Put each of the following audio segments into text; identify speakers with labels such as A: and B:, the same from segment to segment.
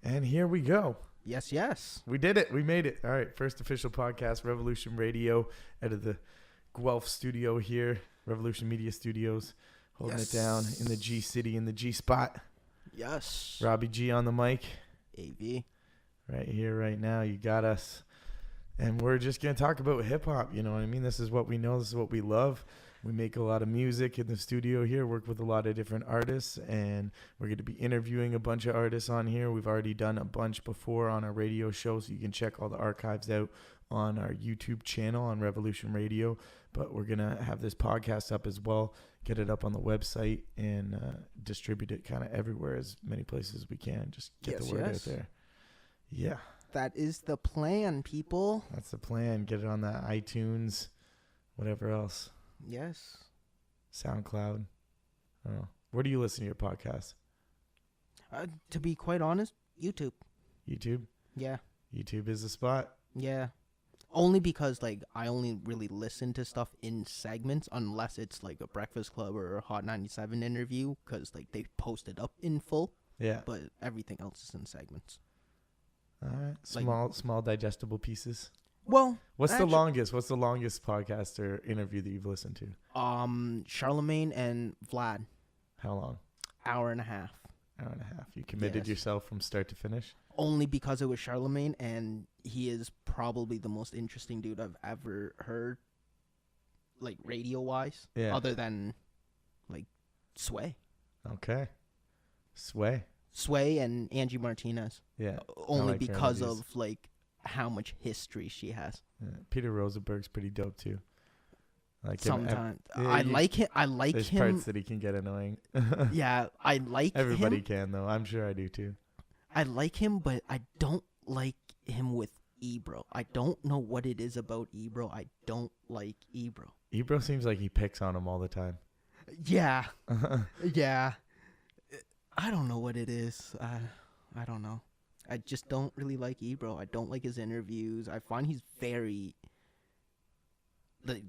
A: And here we go.
B: Yes, yes.
A: We did it. We made it. All right. First official podcast, Revolution Radio, out of the Guelph studio here, Revolution Media Studios, holding it down in the G City, in the G spot.
B: Yes.
A: Robbie G on the mic.
B: AV.
A: Right here, right now. You got us. And we're just going to talk about hip hop. You know what I mean? This is what we know. This is what we love. We make a lot of music in the studio here, work with a lot of different artists, and we're going to be interviewing a bunch of artists on here. We've already done a bunch before on our radio show, so you can check all the archives out on our YouTube channel on Revolution Radio. But we're going to have this podcast up as well, get it up on the website, and distribute it kind of everywhere, as many places as we can. Just get the word out there. Yeah.
B: That is the plan, people.
A: That's the plan. Get it on the iTunes, whatever else.
B: Yes.
A: SoundCloud. Oh. Where do you listen to your podcast?
B: To be quite honest, YouTube.
A: YouTube?
B: Yeah.
A: YouTube is the spot?
B: Yeah. Only because, I only really listen to stuff in segments unless it's, a Breakfast Club or a Hot 97 interview because, they post it up in full.
A: Yeah.
B: But everything else is in segments.
A: All right. Small digestible pieces.
B: Well,
A: What's the longest podcast or interview that you've listened to?
B: Charlemagne and Vlad.
A: How long?
B: Hour and a half.
A: Hour and a half. You committed yourself from start to finish?
B: Only because it was Charlemagne, and he is probably the most interesting dude I've ever heard, radio-wise.
A: Yeah.
B: Other than, Sway.
A: Okay. Sway
B: and Angie Martinez.
A: Yeah.
B: Only because of, how much history she has.
A: Yeah. Peter Rosenberg's pretty dope too.
B: Sometimes I like him.
A: There's parts that he can get annoying.
B: Yeah, I like
A: Everybody
B: him.
A: can though. I'm sure I do too.
B: I like him, but I don't like him with Ebro. I don't know what it is about Ebro. I don't like Ebro.
A: Ebro seems like he picks on him all the time.
B: Yeah. Yeah. I don't know what it is. I don't know. I just don't really like Ebro. I don't like his interviews. I find he's very...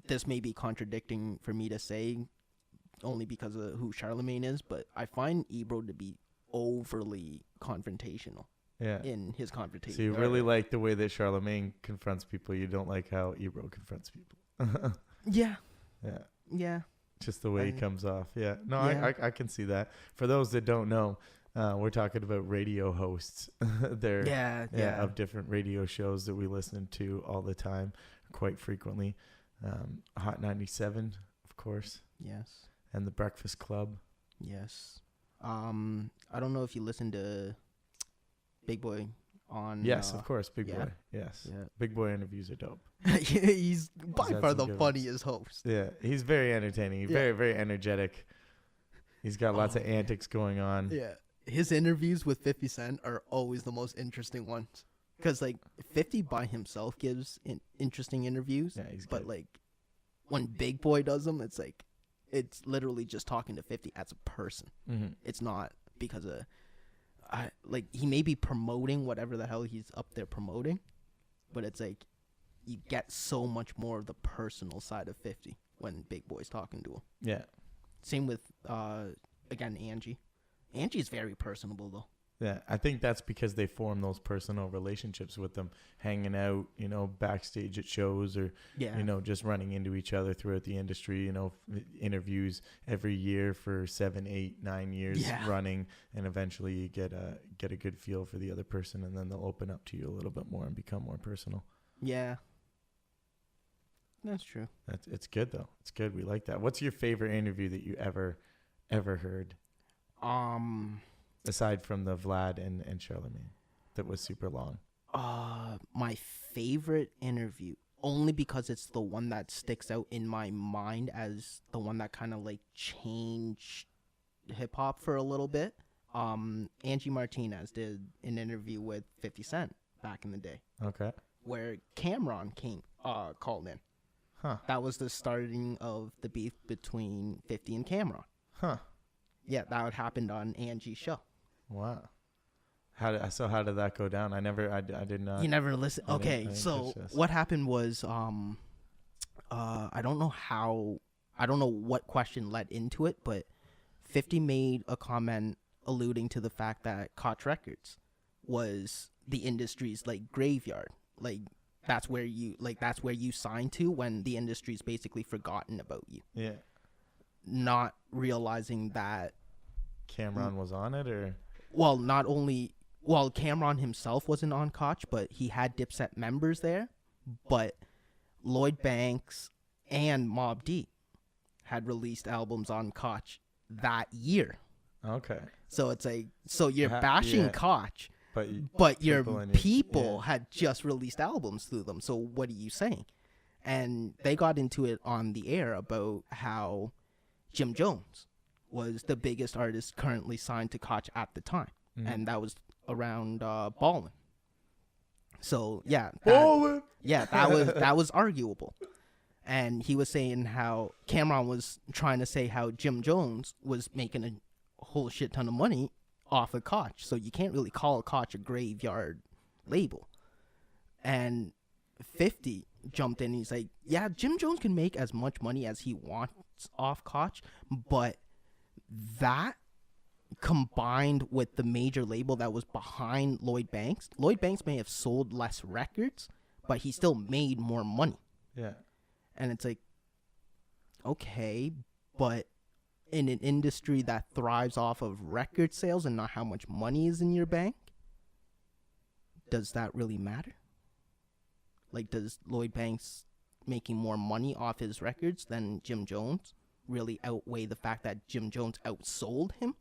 B: This may be contradicting for me to say, only because of who Charlemagne is, but I find Ebro to be overly confrontational.
A: Yeah.
B: In his confrontation.
A: So you really like the way that Charlemagne confronts people. You don't like how Ebro confronts people.
B: Yeah.
A: Yeah.
B: Yeah.
A: Just the way he comes off. Yeah. No,
B: yeah.
A: I can see that. For those that don't know, we're talking about radio hosts. They're of different radio shows that we listen to all the time, quite frequently. Hot 97, of course.
B: Yes.
A: And the Breakfast Club.
B: Yes. I don't know if you listen to Big Boy on...
A: Yes, of course, Big Boy. Yes. Yeah. Big Boy interviews are dope.
B: He's by far the funniest host.
A: Yeah, he's very entertaining. He's very, very energetic. He's got lots of antics going on.
B: Yeah. His interviews with 50 Cent are always the most interesting ones. Because, 50 by himself gives interesting interviews. Yeah, he's good. But, when Big Boy does them, it's literally just talking to 50 as a person. Mm-hmm. It's not because of... he may be promoting whatever the hell he's up there promoting, but it's you get so much more of the personal side of 50 when Big Boy's talking to him. Yeah. Same with, again, Angie. Angie's very personable, though.
A: Yeah, I think that's because they form those personal relationships with them, hanging out, backstage at shows or, just running into each other throughout the industry, interviews every year for 7, 8, 9 years running. And eventually you get a good feel for the other person, and then they'll open up to you a little bit more and become more personal.
B: Yeah. That's true.
A: It's good, though. It's good. We like that. What's your favorite interview that you ever heard? Aside from the Vlad and Charlemagne, that was super long.
B: My favorite interview, only because it's the one that sticks out in my mind as the one that kind of changed hip hop for a little bit. Angie Martinez did an interview with 50 Cent back in the day. Okay. Where Cameron called in. Huh. That was the starting of the beef between 50 and Cameron. Huh. Yeah, that happened on Angie's show.
A: Wow. How did that go down? I did not.
B: You never listened. Okay, so what happened was, I don't know what question led into it, but 50 made a comment alluding to the fact that Koch Records was the industry's like graveyard. Like that's where you sign to when the industry's basically forgotten about you.
A: Yeah.
B: Not realizing that
A: Cameron was on it, or
B: Cameron himself wasn't on Koch, but he had Dipset members there. But Lloyd Banks and Mobb Deep had released albums on Koch that year.
A: Okay.
B: So it's like, so you're bashing Koch, but your people had just released albums through them. So what are you saying? And they got into it on the air about how Jim Jones was the biggest artist currently signed to Koch at the time. Mm-hmm. And that was around Ballin'. So that was arguable. And he was saying how Cameron was trying to say how Jim Jones was making a whole shit ton of money off of Koch. So you can't really call Koch a graveyard label. And 50 jumped in. He's like, yeah, Jim Jones can make as much money as he wants off Koch, but that combined with the major label that was behind Lloyd Banks may have sold less records, but he still made more money.
A: Yeah.
B: And it's like, okay, but in an industry that thrives off of record sales and not how much money is in your bank, does that really matter? Like, does Lloyd Banks making more money off his records than Jim Jones really outweigh the fact that Jim Jones outsold him?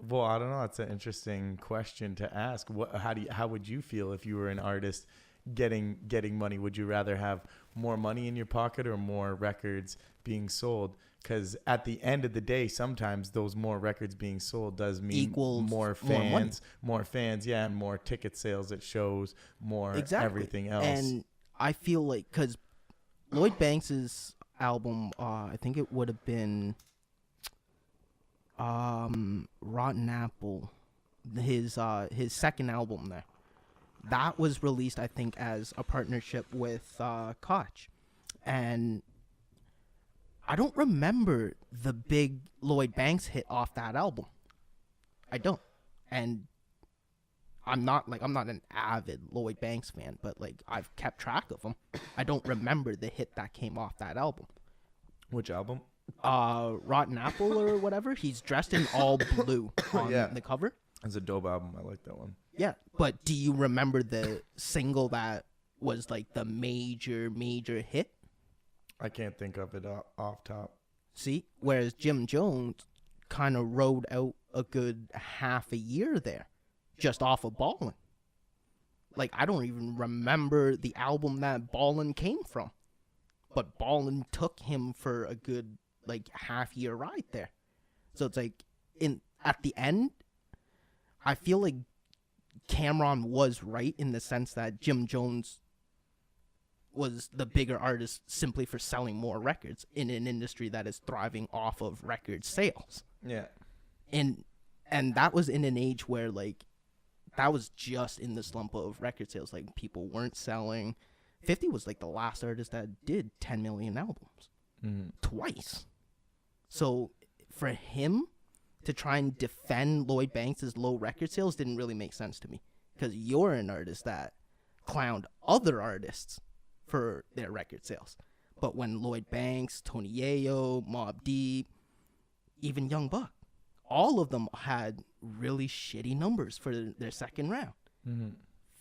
A: Well, I don't know. That's an interesting question to ask. How would you feel if you were an artist getting money? Would you rather have more money in your pocket or more records being sold? Because at the end of the day, sometimes those more records being sold does mean
B: equals
A: more fans, and more ticket sales at shows, more everything else. And
B: I feel like, because Lloyd Banks's album, I think it would have been Rotten Apple, his second album there. That was released, I think, as a partnership with Koch. And I don't remember the big Lloyd Banks hit off that album. I don't. And I'm not an avid Lloyd Banks fan, but like I've kept track of him. I don't remember the hit that came off that album.
A: Which album?
B: Rotten Apple or whatever. He's dressed in all blue on the cover.
A: It's a dope album. I like that one.
B: Yeah, but do you remember the single that was like the major hit?
A: I can't think of it off top.
B: See, whereas Jim Jones kind of rode out a good half a year there, just off of Ballin'. Like, I don't even remember the album that Ballin' came from, but Ballin' took him for a good like half year ride there. So it's like at the end, I feel like Cameron was right in the sense that Jim Jones was the bigger artist simply for selling more records in an industry that is thriving off of record sales.
A: Yeah.
B: And that was in an age where like that was just in the slump of record sales. Like people weren't selling. 50 was like the last artist that did 10 million albums twice. So for him to try and defend Lloyd Banks' low record sales didn't really make sense to me, because you're an artist that clowned other artists for their record sales. But when Lloyd Banks, Tony Yayo, Mobb Deep, even Young Buck, all of them had really shitty numbers for their second round.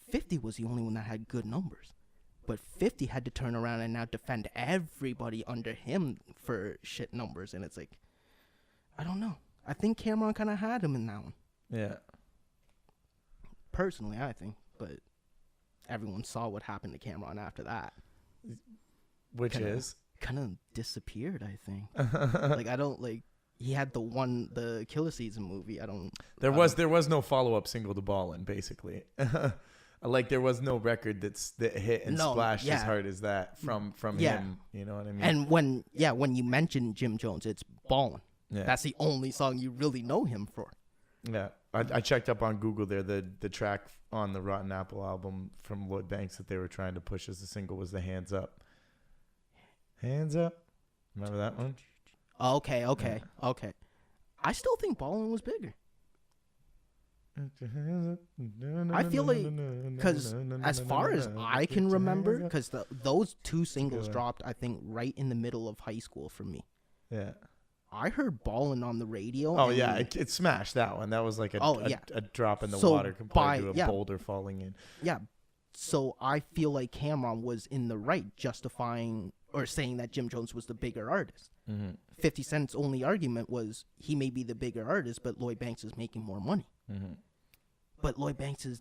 B: 50 was the only one that had good numbers. But 50 had to turn around and now defend everybody under him for shit numbers. And it's like, I don't know. I think Cameron kind of had him in that one.
A: Yeah.
B: Personally, I think. But everyone saw what happened to Cameron after that.
A: Which is?
B: Kind of disappeared, I think. Like, I don't, like, he had the Killer Season movie. There
A: was no follow-up single to Ballin', basically. Like, there was no record that hit and splashed as hard as that from him. You know what I mean?
B: And when you mention Jim Jones, it's Ballin'. Yeah. That's the only song you really know him for.
A: Yeah. I checked up on Google there. The track on the Rotten Apple album from Lloyd Banks that they were trying to push as a single was the Hands Up. Hands Up. Remember that one?
B: Okay. I still think Ballin' was bigger. I feel like, because as far as I can remember, because those two singles dropped, I think, right in the middle of high school for me.
A: Yeah.
B: I heard Ballin' on the radio.
A: Oh, yeah. It smashed that one. That was like a drop in the water compared to a boulder falling in.
B: Yeah. So I feel like Cameron was in the right justifying or saying that Jim Jones was the bigger artist. 50 Cent's only argument was he may be the bigger artist, but Lloyd Banks is making more money. But Lloyd Banks is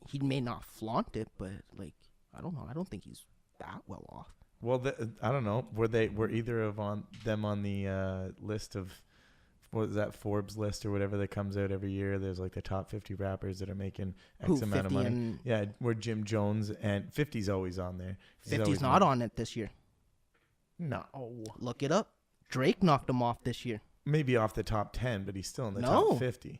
B: he may not flaunt it, but like I don't know. I don't think he's that well off.
A: Well, I don't know. Were either of them on the list of what is that Forbes list or whatever that comes out every year? There's like the top 50 rappers that are making X amount of money. Yeah, where Jim Jones and 50's always on there.
B: 50's not on it this year.
A: No.
B: Look it up. Drake knocked him off this year.
A: Maybe off the top 10, but he's still in the top 50.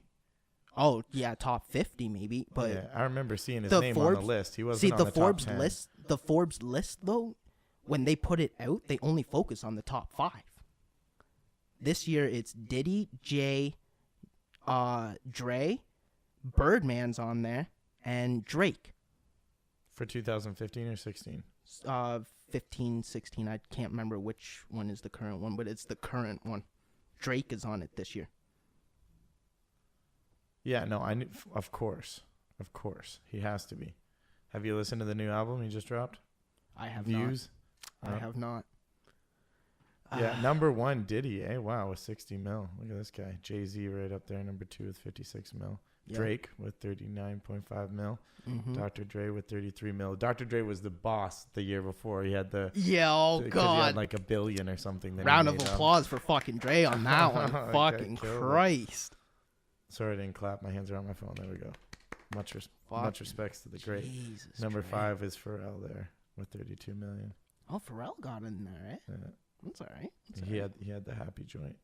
B: Oh, yeah, top 50 maybe. But
A: yeah, I remember seeing his name on the list. He wasn't on the
B: Forbes
A: top 10.
B: list. The Forbes list, though, when they put it out, they only focus on the top 5. This year, it's Diddy, Jay, Dre, Birdman's on there, and Drake.
A: For 2015 or 16?
B: 15, 16. I can't remember which one is the current one, but it's the current one. Drake is on it this year.
A: Yeah, no, I knew, of course. He has to be. Have you listened to the new album he just dropped?
B: I have
A: Views?
B: not. I have not.
A: Yeah, number 1, Diddy. Wow, with 60 mil. Look at this guy. Jay-Z right up there, number 2 with 56 mil. Yep. Drake with 39.5 mil. Dr. Dre with 33 mil. Dr. Dre was the boss the year before. He had God.
B: He had
A: like $1 billion or something.
B: Round of applause for fucking Dre on that one. Fucking Christ.
A: Sorry I didn't clap. My hands are on my phone. There we go. Much respects to the great.
B: Jesus,
A: number
B: Dre.
A: 5 is Pharrell there with 32 million.
B: Oh, Pharrell got in there, right?
A: Yeah.
B: That's all right.
A: He had the happy joint.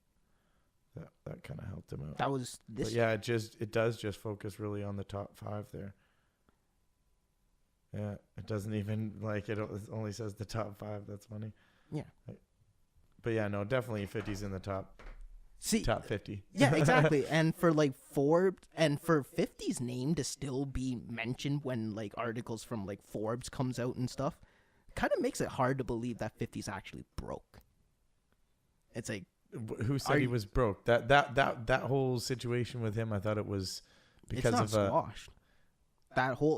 A: That kind of helped him out.
B: That was this.
A: But yeah, it does just focus really on the top 5 there. Yeah, it doesn't even it only says the top 5. That's funny.
B: Yeah.
A: But yeah, no, definitely 50's in the top 50.
B: Yeah, exactly. And for like Forbes and for 50's name to still be mentioned when like articles from like Forbes comes out and stuff, kind of makes it hard to believe that 50's actually broke. It's like,
A: who said he was broke? That whole situation with him, I thought it was because
B: it's not squashed.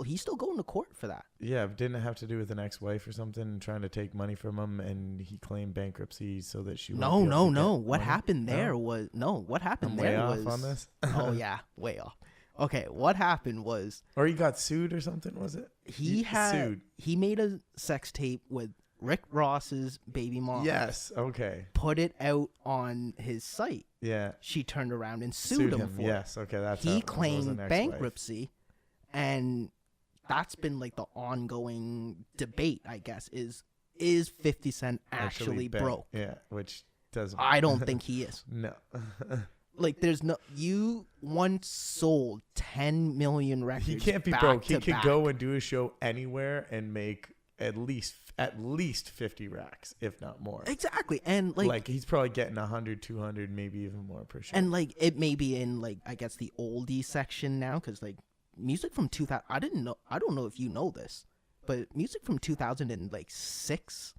B: He's still going to court for that.
A: Yeah, didn't it have to do with an ex-wife or something and trying to take money from him, and he claimed bankruptcy so that she
B: No. What happened there was What happened there was
A: off on this.
B: Oh yeah, way off. Okay, what happened was,
A: or he got sued or something. Was it?
B: He made a sex tape with Rick Ross's baby mom.
A: Yes. Okay.
B: Put it out on his site.
A: Yeah.
B: She turned around and sued him for it.
A: Yes. Okay.
B: He claimed bankruptcy, and that's been like the ongoing debate, I guess, is 50 Cent actually broke?
A: Yeah, which doesn't.
B: I don't think he is.
A: No.
B: Like, you once sold 10 million records.
A: He can't be broke. He could go and do a show anywhere and make at least 50 racks, if not more.
B: Exactly. And like
A: he's probably getting 100, 200, maybe even more per show.
B: And like it may be in like, I guess, the oldie section now, because like music from 2000, I don't know if you know this, but music from 2006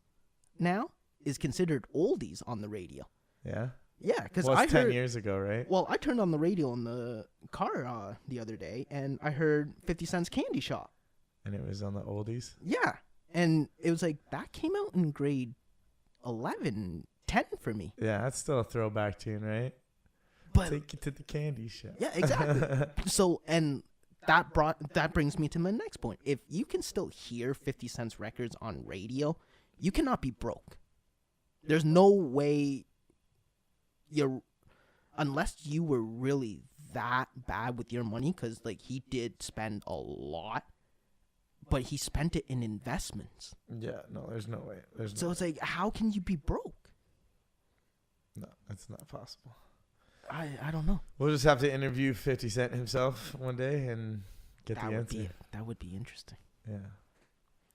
B: now is considered oldies on the radio.
A: Yeah.
B: Yeah, because
A: I heard 10 years ago, right?
B: Well, I turned on the radio in the car the other day, and I heard 50 Cent's Candy Shop.
A: And it was on the oldies?
B: Yeah. And it was like, that came out in grade 11, 10 for me.
A: Yeah, that's still a throwback tune, right?
B: But
A: take it to the candy shop.
B: Yeah, exactly. So, and that brings me to my next point. If you can still hear 50 Cent's records on radio, you cannot be broke. There's no way unless you were really that bad with your money, because like he did spend a lot, but he spent it in investments.
A: Yeah, no, there's no way.
B: It's like, how can you be broke?
A: No, that's not possible.
B: I don't know.
A: We'll just have to interview 50 Cent himself one day and get the answer.
B: That would be interesting.
A: Yeah,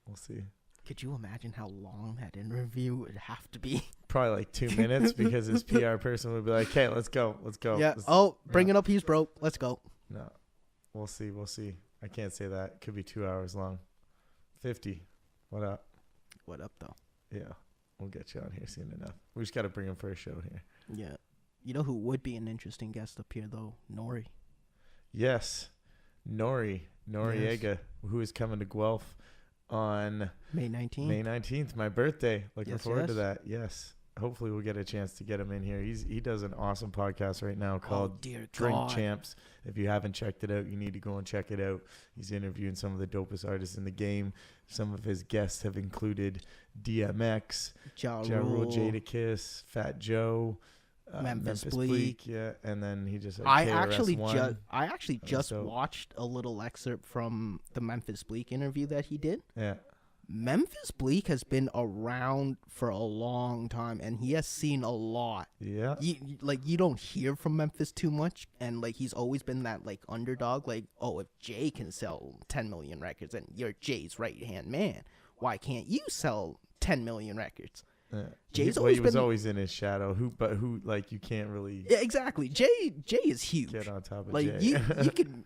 A: we'll see.
B: Could you imagine how long that interview would have to be?
A: Probably like 2 minutes, because his PR person would be like, "Hey, let's go.
B: Yeah. Bring it up. He's broke. Let's go."
A: No. We'll see. We'll see. I can't say that. It could be 2 hours long. 50. What up?
B: What up, though?
A: Yeah. We'll get you on here soon enough. We just got to bring him for a show here.
B: Yeah. You know who would be an interesting guest up here, though? Nori.
A: Yes. Noriega, yes. Who is coming to Guelph on
B: May 19th.
A: May 19th, my birthday. Looking forward to that. Yes. Hopefully we'll get a chance to get him in here. He does an awesome podcast right now called Drink Champs. If you haven't checked it out, you need to go and check it out. He's interviewing some of the dopest artists in the game. Some of his guests have included DMX, Ja Rule, Jadakiss, Fat Joe, Memphis Bleak, yeah, and then he just had
B: I actually just watched a little excerpt from the Memphis Bleak interview that he did.
A: Yeah.
B: Memphis Bleak has been around for a long time, and he has seen a lot.
A: Yeah.
B: You don't hear from Memphis too much, and, like, he's always been that, like, underdog. Like, oh, if Jay can sell 10 million records and you're Jay's right-hand man, why can't you sell 10 million records?
A: He was always in his shadow. Who, like, you can't really...
B: Yeah, exactly. Jay is huge.
A: Get on top of
B: like,
A: Jay.
B: you can...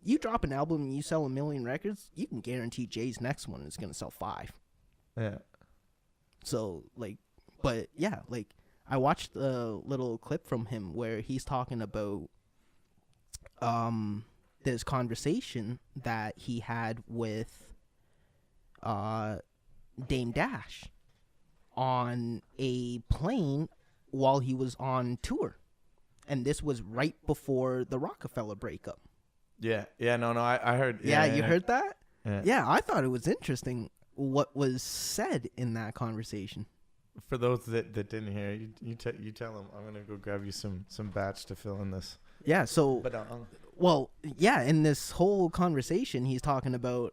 B: You drop an album and you sell 1 million records, you can guarantee Jay's next one is going to sell 5.
A: Yeah.
B: So, like, but yeah, like, I watched a little clip from him where he's talking about this conversation that he had with Dame Dash on a plane while he was on tour. And this was right before the Rockefeller breakup.
A: Yeah, I heard.
B: Yeah, you heard that? Yeah, I thought it was interesting what was said in that conversation.
A: For those that didn't hear, you tell them. I'm gonna go grab you some batch to fill in this.
B: Yeah. So.
A: But
B: well, yeah. In this whole conversation, he's talking about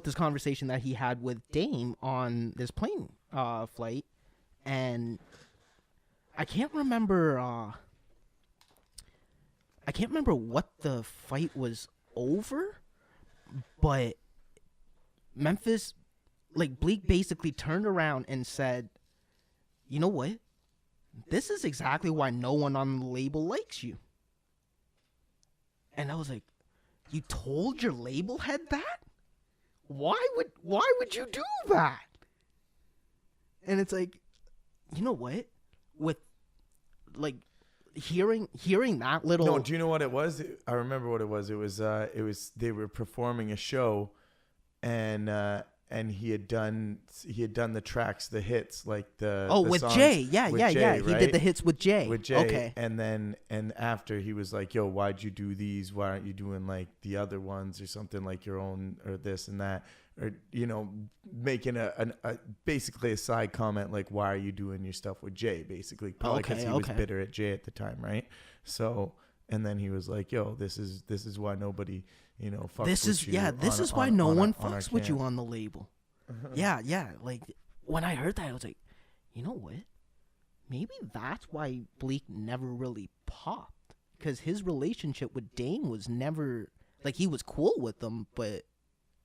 B: this conversation that he had with Dame on this plane flight, and I can't remember. I can't remember what the fight was over, but Memphis, like, Bleak basically turned around and said, you know what? This is exactly why no one on the label likes you. And I was like, you told your label head that? Why would you do that? And it's like, you know what? With, like, hearing that little...
A: No, do you know what it was? I remember what it was. It was they were performing a show, and he had done the tracks, the hits, like the
B: with
A: songs
B: Jay. Yeah.
A: Right?
B: He did the hits with Jay. Okay.
A: And after he was like, yo, why'd you do these? Why aren't you doing, like, the other ones or something, like your own, or this and that? Or, you know, making a basically a side comment, like, why are you doing your stuff with Jay, basically, probably because he was bitter at Jay at the time, right? So, and then he was like, yo, this is why nobody, you know, fucks with you.
B: This is why no one fucks with you on the label. Yeah, like, when I heard that, I was like, you know what? Maybe that's why Bleak never really popped, because his relationship with Dame was never, like, he was cool with them, but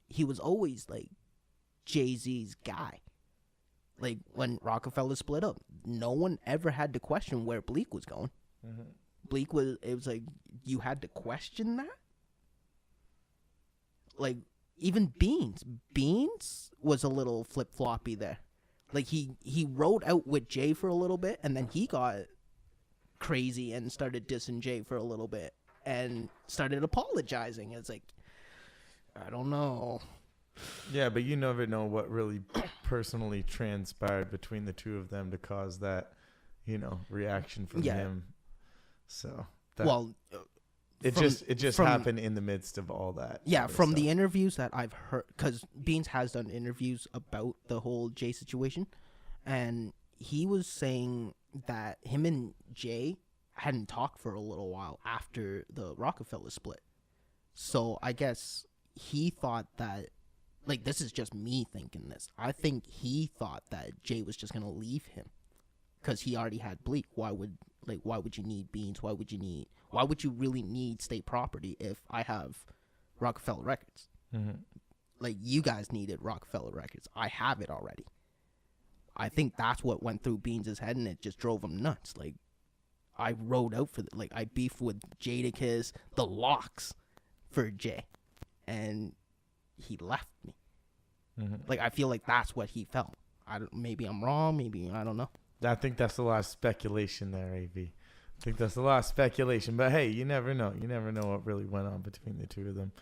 B: he was always, like, Jay-Z's guy. Like, when Rockefeller split up, no one ever had to question where Bleak was going. Mm-hmm. It was like, you had to question that? Like, even Beans was a little flip-floppy there. Like, he rode out with Jay for a little bit, and then he got crazy and started dissing Jay for a little bit and started apologizing. It's like, I don't know.
A: Yeah, but you never know what really personally transpired between the two of them to cause that, you know, reaction from him. So, it just happened in the midst of all that.
B: Yeah, from the interviews that I've heard, because Beans has done interviews about the whole Jay situation, and he was saying that him and Jay hadn't talked for a little while after the Rockefeller split. So I guess he thought that, like, this is just me thinking this, I think he thought that Jay was just going to leave him because he already had Bleak. Why would you need Beans? Why would you really need State Property if I have Rockefeller Records?
A: Mm-hmm.
B: Like, you guys needed Rockefeller Records. I have it already. I think that's what went through Beans' head, and it just drove him nuts. Like, I rode out for I beefed with Jadakiss, the Locks, for Jay, and he left me. Like, I feel like that's what he felt. Maybe I'm wrong. Maybe I don't know.
A: I think that's a lot of speculation there, AV. I think that's a lot of speculation. But hey, you never know. You never know what really went on between the two of them.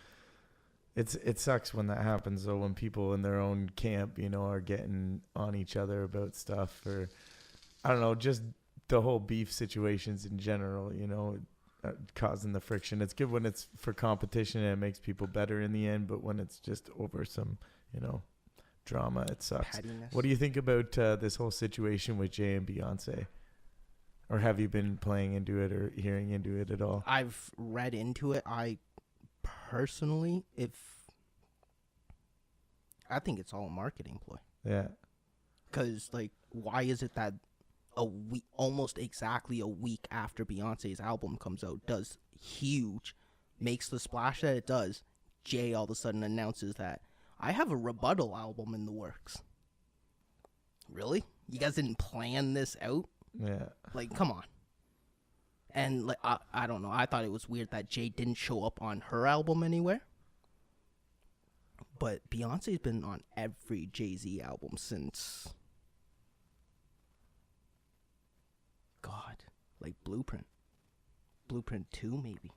A: It sucks when that happens, though, when people in their own camp, are getting on each other about stuff, or I don't know, just the whole beef situations in general, causing the friction. It's good when it's for competition and it makes people better in the end, but when it's just over some, drama, it sucks. Pettiness. What do you think about this whole situation with Jay and Beyonce? Or have you been playing into it or hearing into it at all?
B: I've read into it. I personally, I think it's all a marketing ploy.
A: Yeah.
B: Because, why is it that almost exactly a week after Beyonce's album comes out, does huge, makes the splash that it does, Jay all of a sudden announces that I have a rebuttal album in the works. Really? You guys didn't plan this out?
A: Yeah.
B: Come on. And I don't know. I thought it was weird that Jay didn't show up on her album anywhere. But Beyonce's been on every Jay-Z album since, God, Blueprint. Blueprint 2, maybe.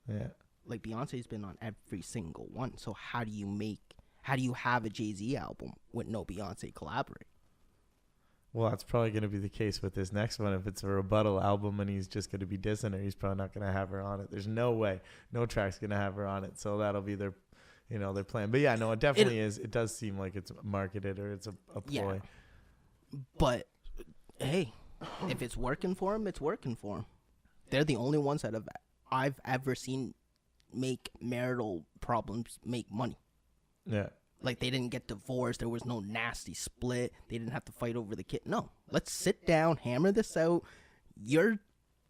A: Yeah.
B: Beyonce's been on every single one. So how do you have a Jay-Z album with no Beyonce collaborate?
A: Well, that's probably going to be the case with this next one. If it's a rebuttal album and he's just going to be dissing her, he's probably not going to have her on it. There's no way. No track's going to have her on it. So that'll be their plan. But yeah, no, it definitely is. It does seem like it's marketed or it's a ploy.
B: Yeah. But, hey, if it's working for him, it's working for him. They're the only ones that I've ever seen make marital problems make money.
A: Yeah.
B: They didn't get divorced. There was no nasty split. They didn't have to fight over the kid. No. Let's sit down, hammer this out. You're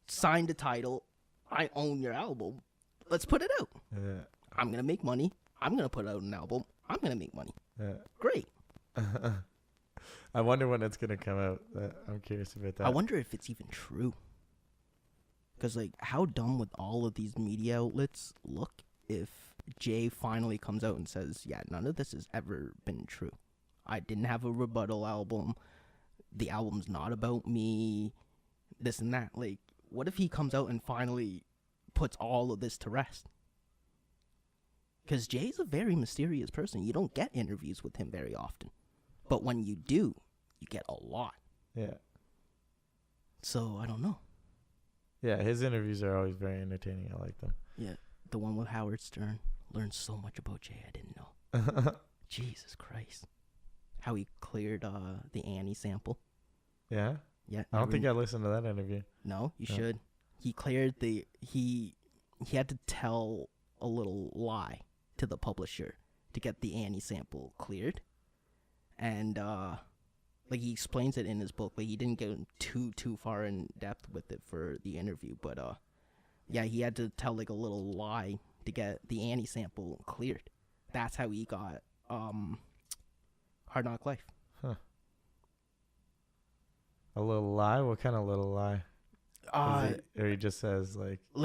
B: signed a title. I own your album. Let's put it out.
A: Yeah.
B: I'm going to make money. I'm going to put out an album. I'm going to make money.
A: Yeah.
B: Great.
A: I wonder when it's going to come out. I'm curious about that.
B: I wonder if it's even true. Because, how dumb would all of these media outlets look if Jay finally comes out and says, yeah, none of this has ever been true. I didn't have a rebuttal album. The album's not about me. This and that. What if he comes out and finally puts all of this to rest? Because Jay's a very mysterious person. You don't get interviews with him very often. But when you do, you get a lot.
A: Yeah.
B: So, I don't know.
A: Yeah, his interviews are always very entertaining. I like them.
B: Yeah, the one with Howard Stern. Learned so much about Jay I didn't know. Jesus Christ. How he cleared the Annie sample.
A: Yeah?
B: Yeah.
A: I don't think I listened to that interview.
B: No, you should. He cleared he had to tell a little lie to the publisher to get the Annie sample cleared. And he explains it in his book. He didn't get too far in depth with it for the interview, but yeah, he had to tell a little lie to get the Annie sample cleared. That's how he got Hard Knock Life.
A: Huh. A little lie? What kind of little lie? Or he just says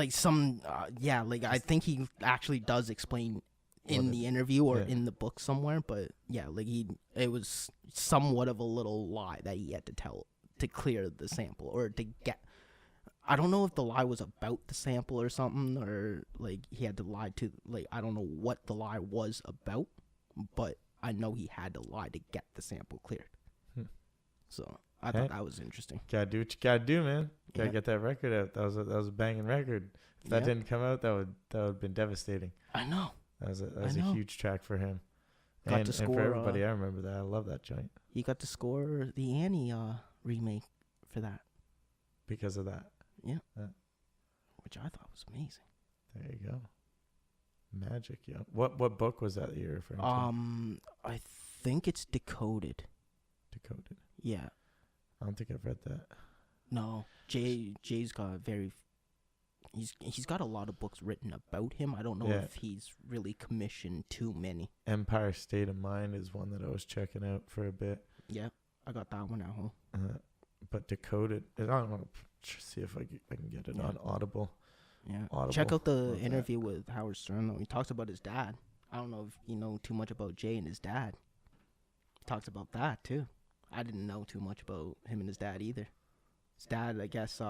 B: some I think he actually does explain in the interview or in the book somewhere, but yeah, it was somewhat of a little lie that he had to tell to clear the sample or to get. I don't know if the lie was about the sample or something, or he had to lie to I don't know what the lie was about, but I know he had to lie to get the sample cleared. So I thought that was interesting.
A: Gotta do what you gotta do, man. Gotta get that record out. That was a banging record. If that didn't come out, that would have been devastating.
B: I know.
A: That was a huge track for him.
B: Got to score,
A: and for everybody, I remember that. I love that joint.
B: He got to score the Annie remake for that.
A: Because of that.
B: Yeah. Which I thought was amazing.
A: There you go. Magic, yeah. What book was that you're referring to?
B: I think it's Decoded.
A: Decoded.
B: Yeah.
A: I don't think I've read that.
B: No. Jay's got he's got a lot of books written about him. I don't know if he's really commissioned too many.
A: Empire State of Mind is one that I was checking out for a bit.
B: Yeah. I got that one at home.
A: But Decoded, I don't know. see if I can get it on Audible.
B: Yeah.
A: Audible.
B: Check out the
A: Love
B: interview with Howard Stern, though. He talks about his dad. I don't know if you know too much about Jay and his dad. He talks about that, too. I didn't know too much about him and his dad either. His dad, I guess,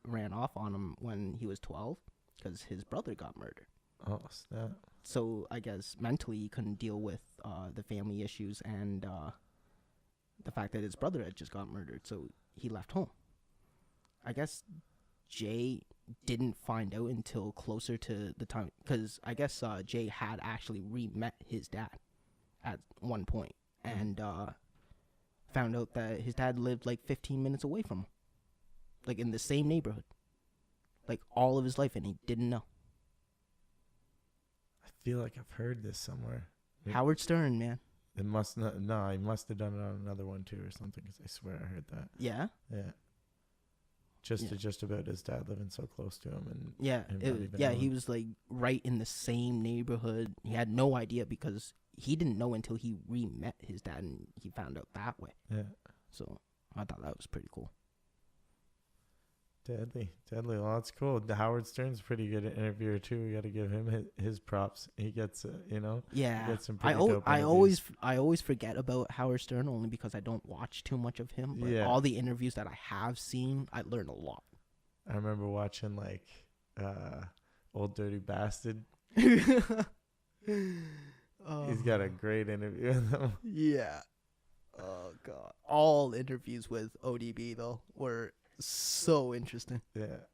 B: ran off on him when he was 12 because his brother got murdered.
A: Oh, snap.
B: So I guess mentally he couldn't deal with the family issues and the fact that his brother had just got murdered. So he left home. I guess Jay didn't find out until closer to the time, because I guess Jay had actually re-met his dad at one point and found out that his dad lived like 15 minutes away from him, like in the same neighborhood, like all of his life, and he didn't know.
A: I feel like I've heard this somewhere.
B: Howard Stern, man.
A: It must not. No, he must have done it on another one too, or something. Because I swear I heard that.
B: Yeah.
A: Yeah. Just about his dad living so close to him, and
B: he was like right in the same neighborhood. He had no idea because he didn't know until he re-met his dad, and he found out that way.
A: Yeah.
B: So I thought that was pretty cool.
A: Deadly. Well, that's cool. The Howard Stern's a pretty good interviewer too. We got to give him his props. He gets,
B: Yeah.
A: He gets some pretty dope interviews.
B: I always forget about Howard Stern only because I don't watch too much of him. But all the interviews that I have seen, I learn a lot.
A: I remember watching like Old Dirty Bastard. He's got a great interview with him.
B: Yeah. Oh God. All interviews with ODB though were so interesting.
A: Yeah.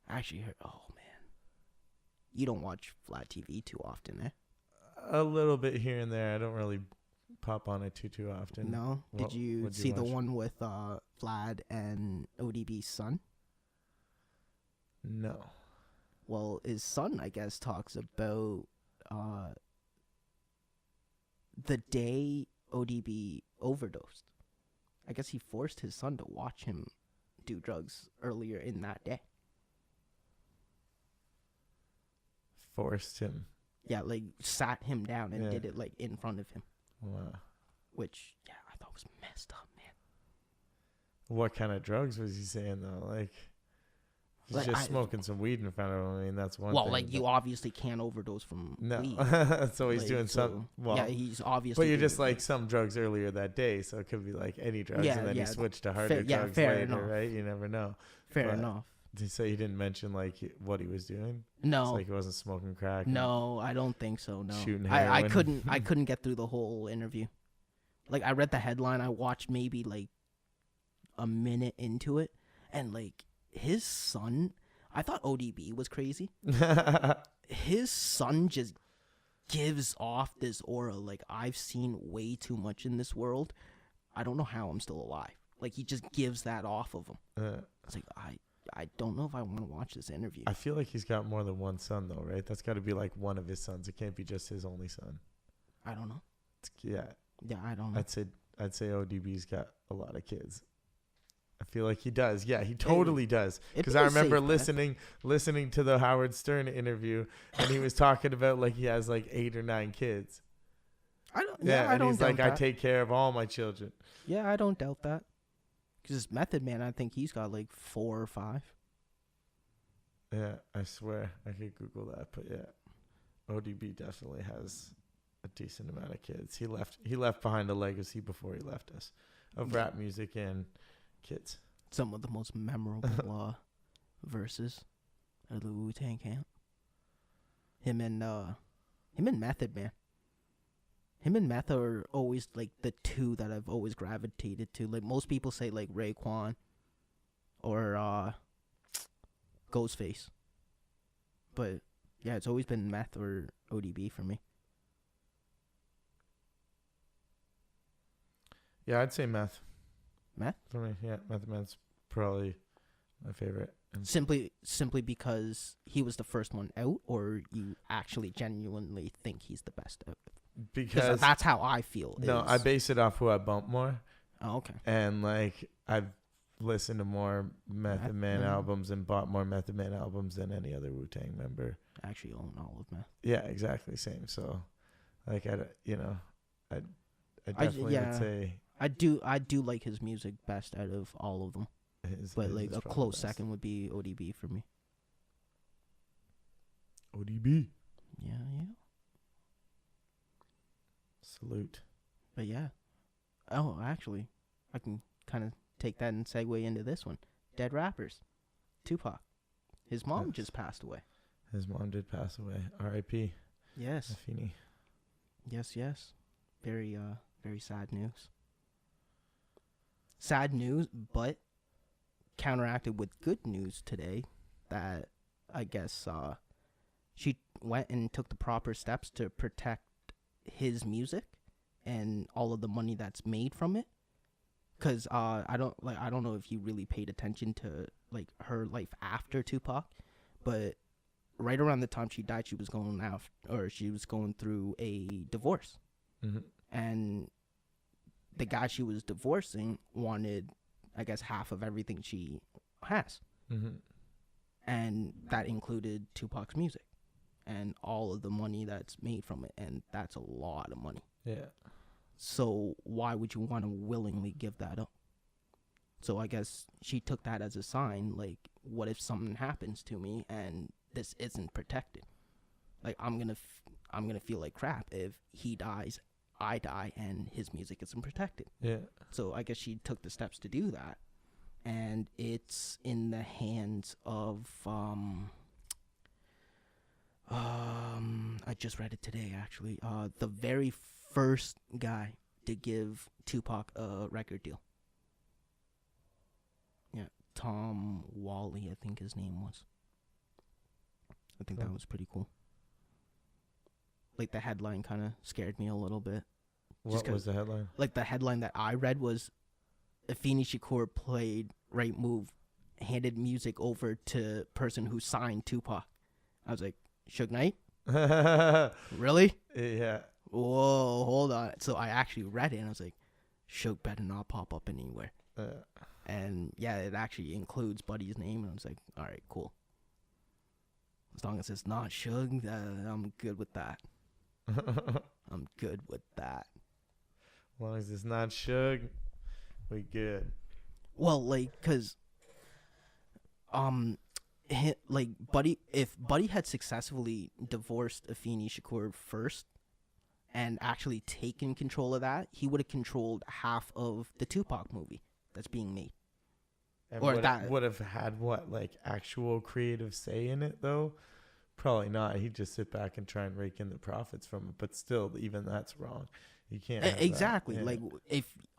B: I actually heard. Oh man, you don't watch Flat TV too often, eh?
A: A little bit here and there. I don't really pop on it too often.
B: No. Did you see the one with Vlad and ODB's son?
A: No.
B: Well, his son, I guess, talks about the day ODB overdosed. I guess he forced his son to watch him do drugs earlier in that day.
A: Forced him?
B: Yeah, like sat him down and did it like in front of him.
A: Wow.
B: Which, I thought was messed up, man.
A: What kind of drugs was he saying though? Like, he's
B: like
A: just smoking some weed in front of him. I mean, that's one thing.
B: Well, like, you obviously can't overdose from weed.
A: So he's doing some. Well,
B: yeah, he's obviously.
A: But you're just like some drugs earlier that day, so it could be like any drugs, and then he switched to harder drugs later, enough. Right? You never know.
B: Fair enough.
A: So he didn't mention like what he was doing.
B: No,
A: it's like he wasn't smoking crack.
B: No, I don't think so. No,
A: shooting heroin.
B: I couldn't get through the whole interview. Like, I read the headline, I watched maybe like a minute into it, and like his son. I thought ODB was crazy. His son just gives off this aura like, I've seen way too much in this world. I don't know how I'm still alive. Like, he just gives that off of him. It's like, I don't know if I want to watch this interview.
A: I feel like he's got more than one son though, right? That's got to be like one of his sons. It can't be just his only son.
B: I don't know.
A: Yeah,
B: I don't know.
A: I'd say ODB's got a lot of kids. I feel like he does. Yeah, he totally does. Because I remember listening to the Howard Stern interview, and he was talking about like he has like 8 or 9 kids.
B: I don't
A: he's like, I take care of all my children.
B: Yeah, I don't doubt that. Because Method Man, I think he's got like 4 or 5.
A: Yeah, I swear I could Google that, but yeah, ODB definitely has a decent amount of kids. He left behind a legacy before he left us of rap music and kids.
B: Some of the most memorable verses of the Wu-Tang camp. Him and Method Man. Him and Meth are always like the two that I've always gravitated to. Like, most people say like Raekwon or Ghostface. But yeah, it's always been Meth or ODB for me.
A: Yeah, I'd say Meth.
B: Meth?
A: For me, yeah. Method Man's probably my favorite. And
B: simply because he was the first one out, or you actually genuinely think he's the best out? Because that's how I feel.
A: No, I base it off who I bump more.
B: Oh, okay.
A: And like, I've listened to more Method Man albums and bought more Method Man albums than any other Wu-Tang member.
B: I actually own all of Meth.
A: Yeah, exactly. Same. So, like, I definitely would say
B: I do like his music best out of all of them. But like a close second would be ODB for me.
A: ODB.
B: Yeah.
A: Salute.
B: But yeah. Oh, actually, I can kind of take that and segue into this one. Dead rappers. Tupac. His mom just passed away.
A: His mom did pass away. R.I.P.
B: Yes.
A: Afeni.
B: Yes. Very, very sad news. Sad news, but counteracted with good news today that I guess she went and took the proper steps to protect his music and all of the money that's made from it. Cause I don't know if you really paid attention to like her life after Tupac, but right around the time she died, she was going through a divorce, and the guy she was divorcing wanted, I guess, half of everything she has, and that included Tupac's music and all of the money that's made from it, and that's a lot of money.
A: Yeah.
B: So why would you want to willingly give that up? So I guess she took that as a sign, like, what if something happens to me and this isn't protected? Like, I'm gonna feel like crap if he dies, I die, and his music isn't protected.
A: Yeah.
B: So I guess she took the steps to do that, and it's in the hands of I just read it today actually. The very first guy to give Tupac a record deal. Yeah, Tom Wally, I think his name was. I think that was pretty cool. Like, the headline kind of scared me a little bit.
A: What was the headline? Like,
B: the headline that I read was Afeni Shakur played Right Move, handed music over to person who signed Tupac. I was like, Suge Knight? Really?
A: Yeah.
B: Whoa, hold on. So I actually read it, and I was like, Suge better not pop up anywhere. And yeah, it actually includes Buddy's name, and I was like, all right, cool. As long as it's not Suge, I'm good with that. I'm good with that.
A: As long as it's not Suge, we good.
B: Well, like, cause, Buddy, if Buddy had successfully divorced Afeni Shakur first and actually taken control of that, he would have controlled half of the Tupac movie that's being made.
A: And would have had what, like, actual creative say in it though? Probably not. He'd just sit back and try and rake in the profits from it. But still, even that's wrong. You can't.
B: Exactly.
A: Yeah.
B: Like,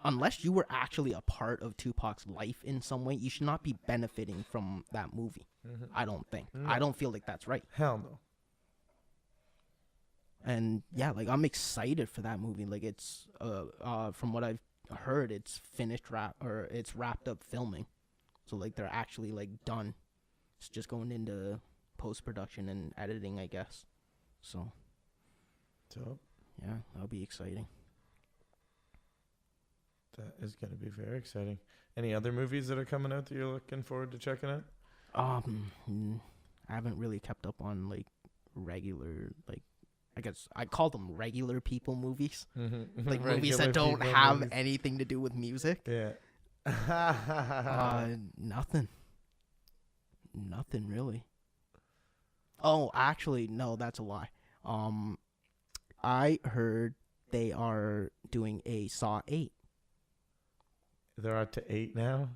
B: unless you were actually a part of Tupac's life in some way, you should not be benefiting from that movie. I don't think. No. I don't feel like that's right.
A: Hell no.
B: And yeah, like, I'm excited for that movie. Like, it's from what I've heard, it's it's wrapped up filming. So like, they're actually like done. It's just going into post-production and editing, I guess. So yeah, that'll be exciting.
A: That is going to be very exciting. Any other movies that are coming out that you're looking forward to checking out?
B: I haven't really kept up on like regular, like, I guess I call them regular people movies. Like movies that don't have anything to do with music.
A: Yeah.
B: Nothing really. Oh, actually, no, that's a lie. I heard they are doing a Saw 8.
A: They're up to 8 now?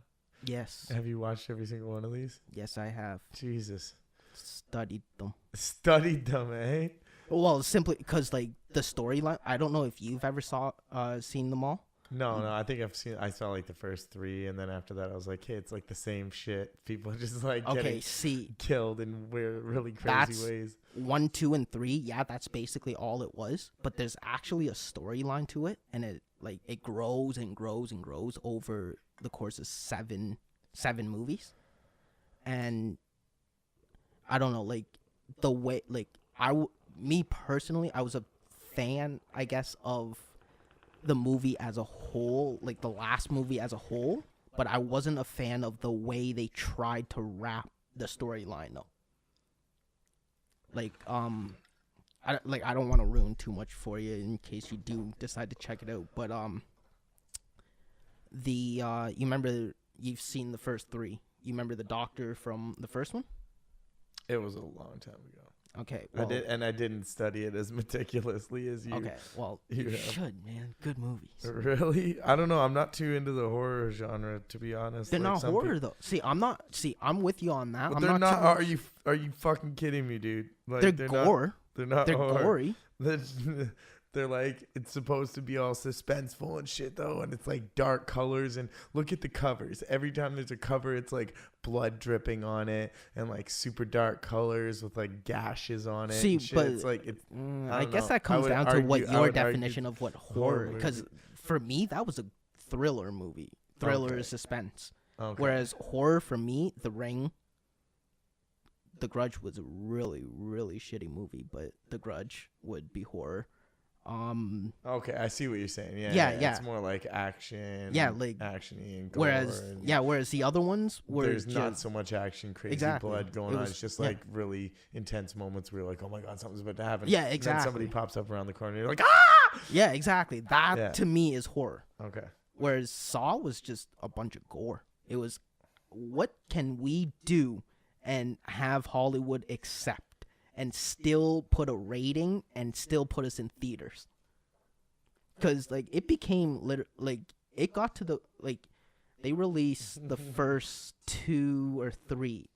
B: Yes.
A: Have you watched every single one of these?
B: Yes, I have.
A: Jesus.
B: Studied them,
A: eh?
B: Well, simply because, like, the storyline, I don't know if you've ever seen them all.
A: No, I think I saw like the first 3, and then after that I was like, hey, it's like the same shit. People are just like getting killed in weird, really crazy ways.
B: 1, 2, and 3, yeah, that's basically all it was. But there's actually a storyline to it, and it grows and grows and grows over the course of seven movies. And I don't know, like, the way, like, me personally, I was a fan, I guess, of the movie as a whole, like the last movie as a whole, but I wasn't a fan of the way they tried to wrap the storyline though. Like, I don't want to ruin too much for you in case you do decide to check it out, but you remember you've seen the first three. You remember the doctor from the first one?
A: It was a long time ago.
B: Okay, well,
A: I didn't study it as meticulously as you.
B: Okay, well, you should, man. Good movies.
A: Really? I don't know. I'm not too into the horror genre, to be honest.
B: They're not horror though. See, I'm not. See, I'm with you on that.
A: But they're not. Are you fucking kidding me, dude? Like,
B: they're gore.
A: They're not.
B: They're
A: horror.
B: gory.
A: They're like, it's supposed to be all suspenseful and shit though, and it's like dark colors. And look at the covers. Every time there's a cover, it's like blood dripping on it and like super dark colors with like gashes on it.
B: See,
A: and shit.
B: but
A: it's like
B: I guess that comes down to what your definition of what horror. Because for me, that was a thriller movie. Thriller suspense. Okay. Whereas horror for me, The Ring, The Grudge was a really, really shitty movie, but The Grudge would be horror.
A: Okay, I see what you're saying.
B: Yeah.
A: It's more like action.
B: Yeah, like
A: actiony and gore.
B: Whereas the other ones were
A: there's not so much action, crazy blood going on. It's just like really intense moments where you're like, oh my god, something's about to happen.
B: Yeah, exactly.
A: And then somebody pops up around the corner, and you're like, ah!
B: Yeah, exactly. That to me is horror.
A: Okay.
B: Whereas Saw was just a bunch of gore. It was, what can we do and have Hollywood accept? And still put a rating and still put us in theaters. Because, like, it became, it got to the, like, they released the first 2 or 3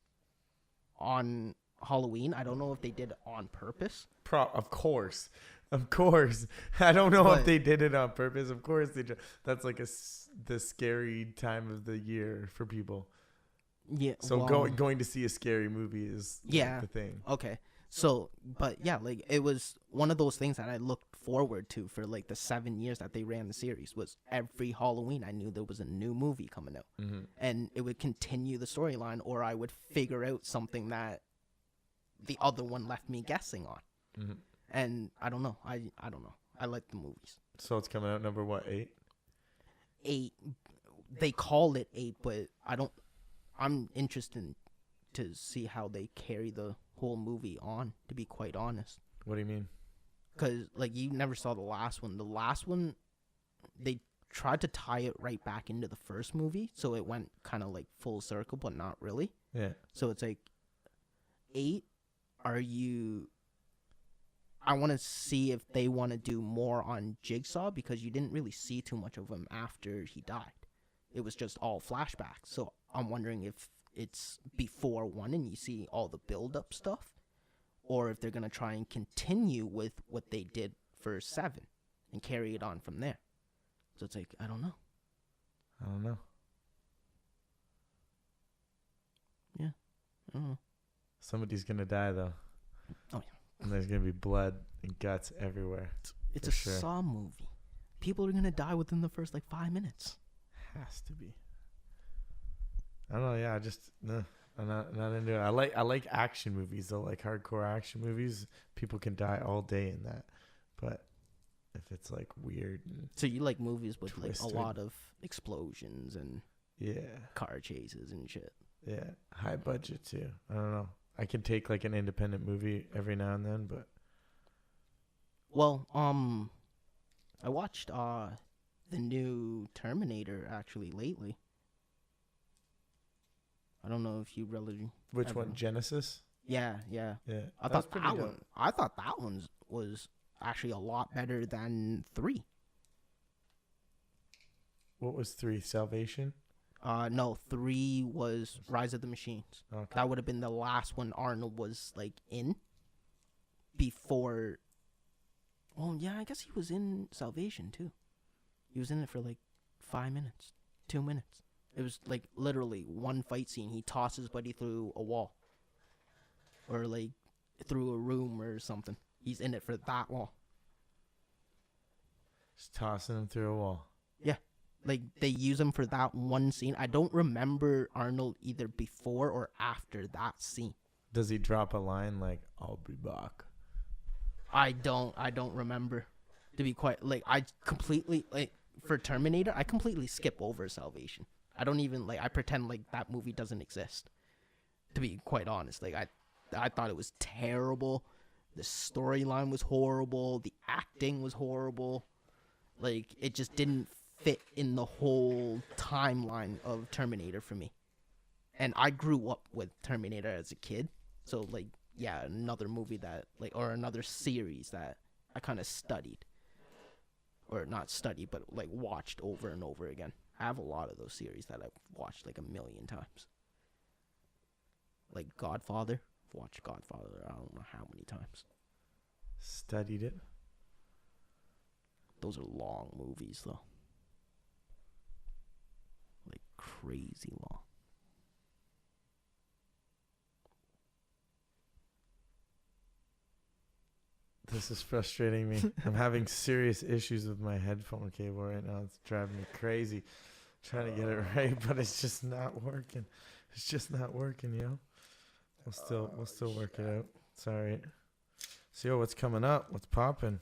B: on Halloween. I don't know if they did it on purpose.
A: Of course. I don't know if they did it on purpose. Of course they did. That's like the scary time of the year for people.
B: Yeah.
A: So going to see a scary movie is the thing.
B: Okay. So, but yeah, like, it was one of those things that I looked forward to for like the 7 years that they ran the series. Was every Halloween I knew there was a new movie coming out, and it would continue the storyline, or I would figure out something that the other one left me guessing on. And I don't know. I don't know. I like the movies.
A: So it's coming out number what, 8?
B: 8. They call it 8, but I'm interested to see how they carry the whole movie on, to be quite honest.
A: What do you mean?
B: Because, like, you never saw the last one. The last one, they tried to tie it right back into the first movie, so it went kind of like full circle, but not really.
A: Yeah.
B: So it's like, 8, I want to see if they want to do more on Jigsaw, because you didn't really see too much of him after he died. It was just all flashbacks. So I'm wondering if it's before 1 and you see all the build-up stuff, or if they're going to try and continue with what they did for 7 and carry it on from there. So it's like, I don't know. Yeah, I don't know.
A: Somebody's going to die, though.
B: Oh, yeah.
A: And there's going to be blood and guts everywhere.
B: It's a Saw movie. People are going to die within the first, 5 minutes.
A: Has to be. I don't know. Yeah, I'm not into it. I like action movies though, like hardcore action movies. People can die all day in that, but if it's like weird,
B: so you like movies with twisted, a lot of explosions and car chases and shit.
A: Yeah, high budget too. I don't know. I can take like an independent movie every now and then, but
B: I watched the new Terminator actually lately. I don't know if you really.
A: Which one? Genesis?
B: Yeah. I thought that one was actually a lot better than 3.
A: What was 3? Salvation?
B: No, 3 was Rise of the Machines.
A: Okay.
B: That would have been the last one Arnold was in. Before. Well, yeah, I guess he was in Salvation too. He was in it for 5 minutes, 2 minutes. It was literally one fight scene. He tosses Buddy through a wall. Or through a room or something. He's in it for that long.
A: Just tossing him through a wall.
B: Yeah. They use him for that one scene. I don't remember Arnold either before or after that scene.
A: Does he drop a line I'll be back?
B: I don't remember. To be quite I completely for Terminator, I completely skip over Salvation. I don't even I pretend that movie doesn't exist. To be quite honest, I thought it was terrible. The storyline was horrible. The acting was horrible. It just didn't fit in the whole timeline of Terminator for me. And I grew up with Terminator as a kid, so like, yeah, another movie that like, or another series that I kind of studied, or not studied, but like watched over and over again. I have a lot of those series that I've watched like a million times. Like Godfather, I've watched Godfather I don't know how many times.
A: Studied it.
B: Those are long movies though. Like crazy long.
A: This is frustrating me. I'm having serious issues with my headphone cable right now. It's driving me crazy. Trying to get it right, but it's just not working. It's just not working, yo. We'll still work it out. It's all right. So, what's coming up? What's popping?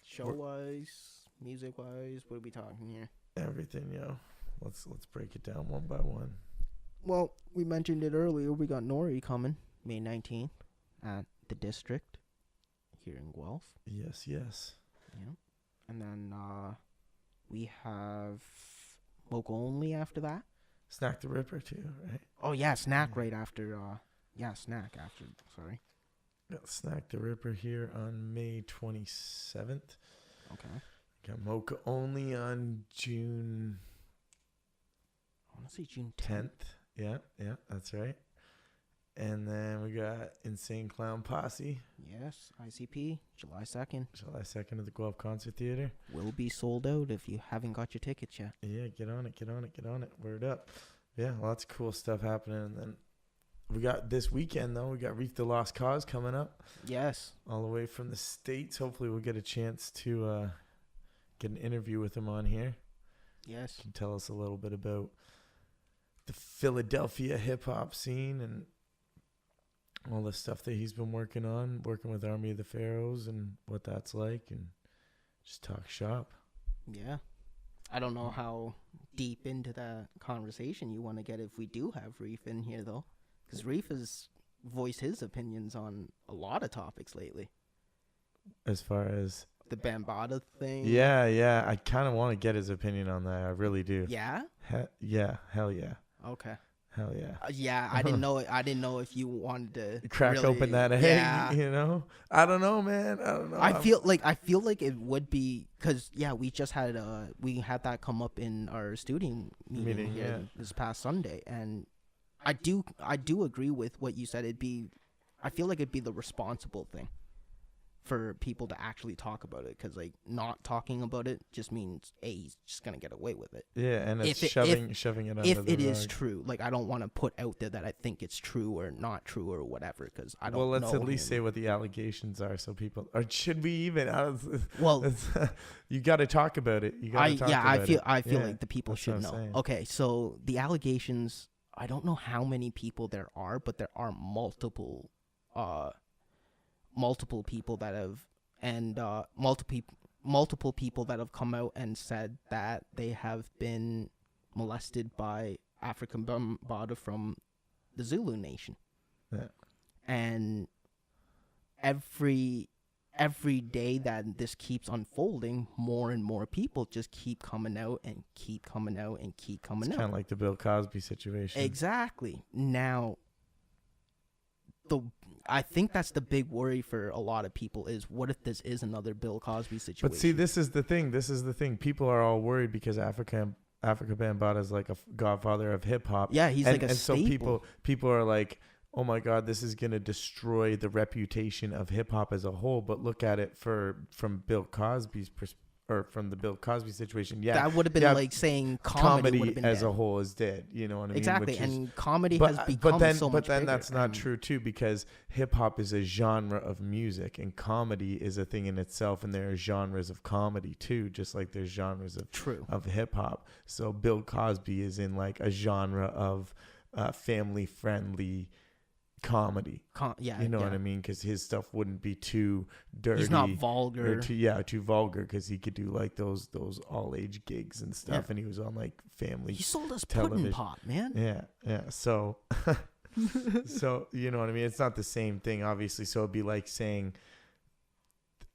B: Show-wise, music-wise, what are we talking here?
A: Everything, yo. Let's break it down one by one.
B: Well, we mentioned it earlier. We got Nori coming May 19th at the District here in Guelph.
A: Yes.
B: Yeah. And then we have Local Only after that.
A: Snack the Ripper too, right?
B: Oh yeah, Snack right after. Snack after. Sorry.
A: Got Snack the Ripper here on May 27th.
B: Okay.
A: Got Mocha Only on June.
B: I want to say June 10th.
A: Yeah, that's right. And then we got Insane Clown Posse.
B: Yes, ICP, July 2nd.
A: July 2nd at the Guelph Concert Theater.
B: Will be sold out if you haven't got your tickets yet.
A: Yeah, get on it. Word up. Yeah, lots of cool stuff happening. And then we got this weekend, though. We got Reef the Lost Cause coming up.
B: Yes.
A: All the way from the States. Hopefully we'll get a chance to get an interview with him on here.
B: Yes.
A: Can tell us a little bit about the Philadelphia hip-hop scene and all the stuff that he's been working on, working with Army of the Pharaohs and what that's like, and just talk shop.
B: Yeah. I don't know how deep into that conversation you want to get if we do have Reef in here, though. Because Reef has voiced his opinions on a lot of topics lately.
A: As far as
B: the Bambaataa thing.
A: Yeah. I kind of want to get his opinion on that. I really do.
B: Yeah?
A: Hell yeah.
B: Okay.
A: Hell yeah.
B: Yeah, I didn't know it. I didn't know if you wanted to
A: crack
B: really,
A: open that egg.
B: Yeah.
A: You know, I don't know, man. I don't know.
B: I feel like it would be because we just had that come up in our studio meeting here this past Sunday, and I do agree with what you said. I feel like it'd be the responsible thing for people to actually talk about it, because like not talking about it just means he's just gonna get away with it.
A: Yeah, and it's shoving it under
B: if
A: the
B: it
A: rug.
B: is true. Like I don't want to put out there that I think it's true or not true or whatever, because I don't.
A: Well, let's
B: know
A: at least
B: him.
A: say what the allegations are, so people. Or should we even?
B: Well,
A: you got to talk about it.
B: I feel like the people should know.
A: Saying.
B: Okay, so the allegations. I don't know how many people there are, but there are multiple people that have, and multiple people that have come out and said that they have been molested by African Bambaataa from the Zulu Nation.
A: Yeah.
B: And every day that this keeps unfolding, more and more people just keep coming out and keep coming out and keep coming out.
A: Kind of like the Bill Cosby situation.
B: Exactly. Now, I think that's the big worry for a lot of people is, what if this is another Bill Cosby situation?
A: But see, this is the thing. People are all worried because Africa Bambaataa is like a godfather of hip hop.
B: Yeah, he's like a
A: So
B: staple.
A: people are like, oh my God, this is gonna destroy the reputation of hip hop as a whole. But look at it from Bill Cosby's perspective. Or from the Bill Cosby situation,
B: that would have been like saying comedy would have been
A: as
B: dead.
A: A whole is dead. You know what I mean?
B: Exactly, and comedy has become so much bigger. But then
A: that's not true too, because hip hop is a genre of music, and comedy is a thing in itself, and there are genres of comedy too, just like there's genres of hip hop. So Bill Cosby is in like a genre of family friendly comedy. You know what I mean? Because his stuff wouldn't be too dirty.
B: He's not vulgar.
A: Too vulgar, because he could do like those all age gigs and stuff, and he was on like family.
B: He sold us
A: television.
B: pudding pop, man.
A: Yeah. So, so you know what I mean? It's not the same thing, obviously. So it'd be like saying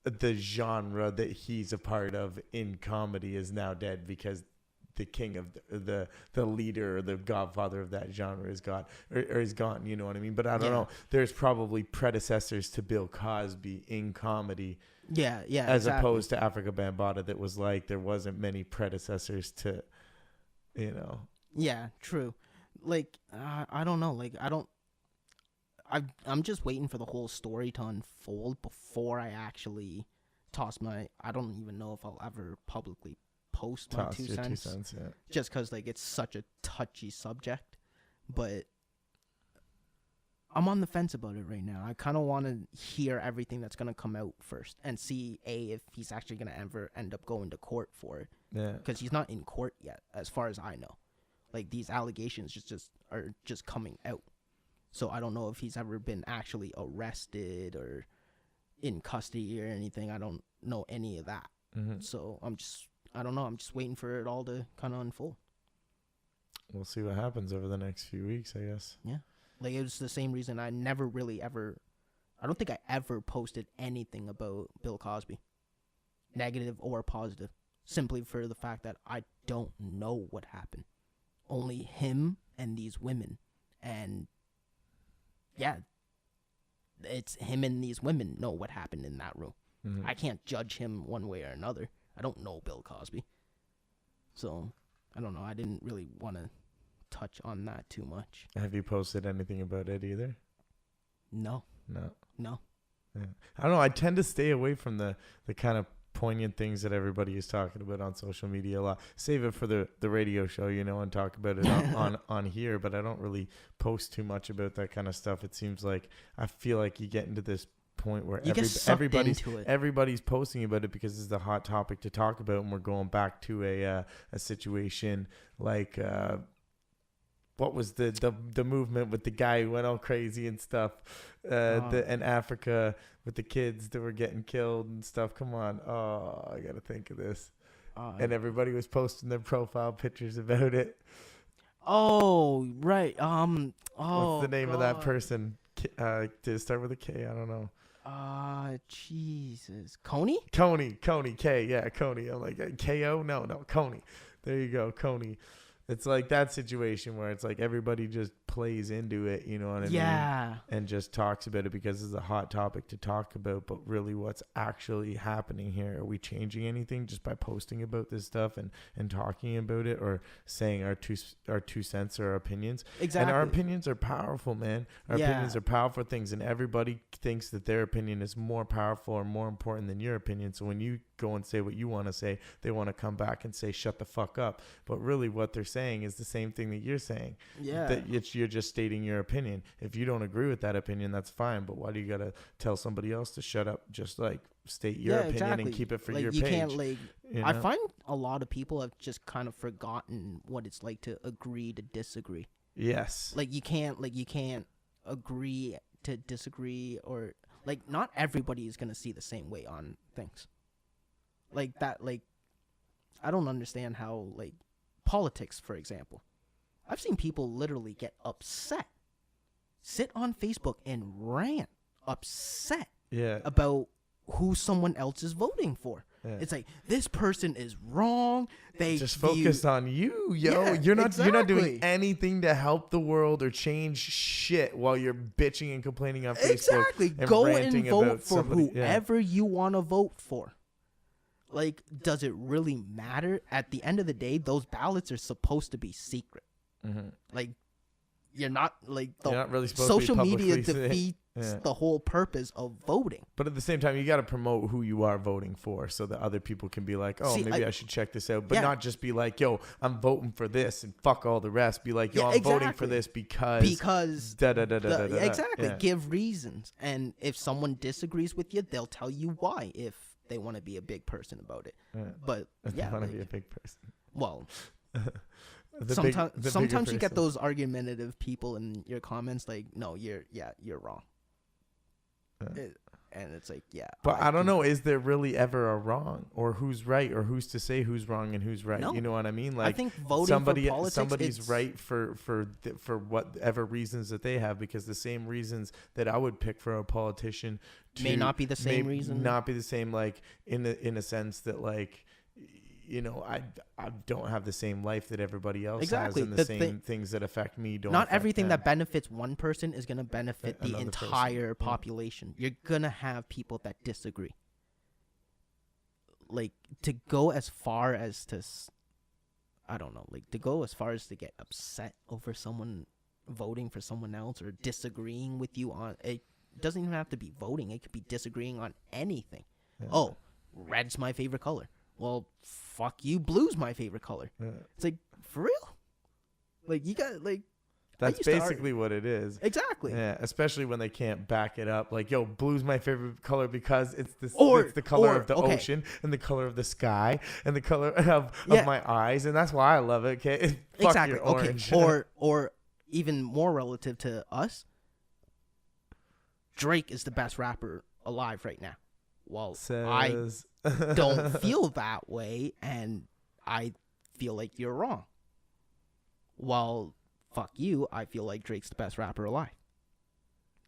A: the genre that he's a part of in comedy is now dead because the king of the leader or the godfather of that genre is gone or is gone. You know what I mean? But I don't know. There's probably predecessors to Bill Cosby in comedy.
B: Yeah.
A: As opposed to Africa Bambaataa, that was like there wasn't many predecessors to, you know.
B: Yeah, true. Like I don't know. Like I'm just waiting for the whole story to unfold before I actually toss my. I don't even know if I'll ever publicly post my 2 cents.
A: 2 cents, yeah.
B: Just because like it's such a touchy subject, but I'm on the fence about it right now. I kind of want to hear everything that's gonna come out first and see if he's actually gonna ever end up going to court for it.
A: Yeah.
B: Because he's not in court yet, as far as I know. Like these allegations are just coming out. So I don't know if he's ever been actually arrested or in custody or anything. I don't know any of that.
A: Mm-hmm.
B: So I don't know. I'm just waiting for it all to kind of unfold.
A: We'll see what happens over the next few weeks, I guess.
B: Yeah. Like it was the same reason I never really ever, I don't think I ever posted anything about Bill Cosby, negative or positive, simply for the fact that I don't know what happened. Only him and these women. And yeah, it's him and these women know what happened in that room.
A: Mm-hmm.
B: I can't judge him one way or another. I don't know Bill Cosby. So, I don't know. I didn't really want to touch on that too much.
A: Have you posted anything about it either?
B: No.
A: Yeah. I don't know. I tend to stay away from the kind of poignant things that everybody is talking about on social media a lot. Save it for the radio show, you know, and talk about it on here, but I don't really post too much about that kind of stuff. It seems like I feel like you get into this point where everybody's posting about it because it's the hot topic to talk about, and we're going back to a situation like what was the movement with the guy who went all crazy and stuff in Africa with the kids that were getting killed and stuff. Come on. Oh, I got to think of this. And everybody was posting their profile pictures about it.
B: Oh, right.
A: What's the name of that person? Did it start with a K? I don't know.
B: Jesus. Coney,
A: K. Yeah, Coney. I'm like, K-O? No, Coney. There you go, Coney. It's like that situation where it's like everybody just plays into it, you know what I mean?
B: Yeah.
A: And just talks about it because it's a hot topic to talk about. But really what's actually happening here? Are we changing anything just by posting about this stuff and talking about it, or saying our two cents or our opinions?
B: Exactly.
A: And our opinions are powerful, man. Our opinions are powerful things, and everybody thinks that their opinion is more powerful or more important than your opinion. So when you go and say what you want to say, they want to come back and say, shut the fuck up. But really what they're saying is the same thing that you're saying.
B: Yeah.
A: That you're just stating your opinion. If you don't agree with that opinion, that's fine. But why do you got to tell somebody else to shut up? Just like state your opinion and keep it for your page.
B: Can't, like, you know? I find a lot of people have just kind of forgotten what it's like to agree to disagree.
A: Yes.
B: Like you can't agree to disagree, or like not everybody is going to see the same way on things. Like that, like, I don't understand how, like, politics, for example. I've seen people literally get upset, sit on Facebook and rant, upset about who someone else is voting for. Yeah. It's like, this person is wrong. They
A: just focus on you, yo.
B: Yeah,
A: you're not doing anything to help the world or change shit while you're bitching and complaining on Facebook.
B: Exactly.
A: And
B: go and vote for
A: somebody.
B: whoever you want to vote for. Like, does it really matter? At the end of the day, those ballots are supposed to be secret. Mm-hmm. Like, you're not really social media defeats the whole purpose of voting.
A: But at the same time, you got to promote who you are voting for so that other people can be like, oh, maybe I should check this out. But not just be like, yo, I'm voting for this and fuck all the rest. Be like, yo, I'm voting for this because
B: da-da-da-da-da-da. Exactly. Give reasons. And if someone disagrees with you, they'll tell you why if they want to be a big person about it. But
A: they want to be a big person.
B: Well, sometimes you get those argumentative people in your comments like, no, you're wrong. And it's like, yeah.
A: But I don't know. Is there really ever a wrong, or who's right, or who's to say who's wrong and who's right?
B: No.
A: You know what I mean?
B: I think voting for politics,
A: somebody's right for whatever reasons that they have, because the same reasons that I would pick for a politician
B: may not be the same reason.
A: Not be the same, like in a sense that, like, you know, I don't have the same life that everybody else has, and the same things that affect me don't.
B: Not everything that benefits one person is going to benefit the entire population. You're going to have people that disagree. Like, to go as far as to, I don't know, like to go as far as to get upset over someone voting for someone else or disagreeing with you on, it doesn't even have to be voting. It could be disagreeing on anything. Yeah. Oh, red's my favorite color. Well, fuck you, blue's my favorite color. Yeah. It's like, for real? Like, you got, like...
A: That's basically what it is.
B: Exactly.
A: Yeah, especially when they can't back it up. Like, yo, blue's my favorite color because it's the color of the ocean and the color of the sky and the color of my eyes, and that's why I love it, okay? Fuck exactly. Your orange.
B: Okay. Or even more relative to us, Drake is the best rapper alive right now. Well, I don't feel that way, and I feel like you're wrong. Well, fuck you, I feel like Drake's the best rapper alive.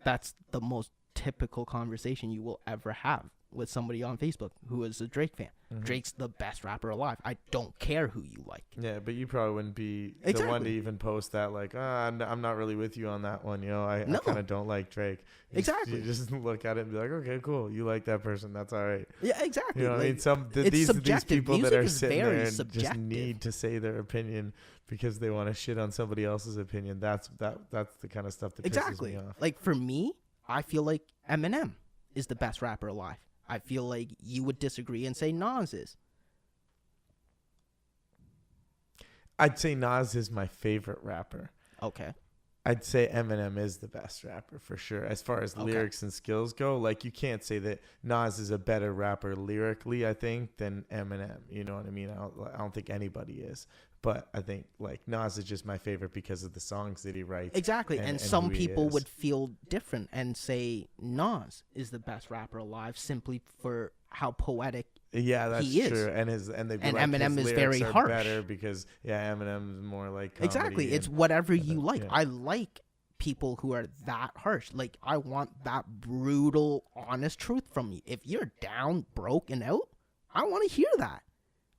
B: That's the most typical conversation you will ever have with somebody on Facebook who is a Drake fan. Mm-hmm. Drake's the best rapper alive. I don't care who you like.
A: Yeah, but you probably wouldn't be the one to even post that, like, I'm not really with you on that one, you know. I kind of don't like Drake.
B: Exactly.
A: You just look at it and be like, okay, cool, you like that person, that's all right.
B: Yeah, exactly.
A: You know what I mean? These people
B: Music
A: that are sitting there and
B: subjective.
A: Just need to say their opinion because they want to shit on somebody else's opinion. That's the kind of stuff that pisses me off.
B: Like, for me, I feel like Eminem is the best rapper alive. I feel like you would disagree and say Nas is.
A: I'd say Nas is my favorite rapper.
B: Okay.
A: I'd say Eminem is the best rapper for sure. As far as lyrics and skills go, like, you can't say that Nas is a better rapper lyrically, I think, than Eminem. You know what I mean? I don't think anybody is. But I think, like, Nas is just my favorite because of the songs that he writes.
B: Exactly. And some people would feel different and say Nas is the best rapper alive simply for how poetic he is.
A: True. And they'd be like,
B: Eminem
A: his
B: is very
A: are
B: harsh.
A: Better because, Eminem is more like comedy.
B: Exactly. It's whatever you like. Yeah. I like people who are that harsh. Like, I want that brutal, honest truth from you. If you're down, broke, and out, I want to hear that.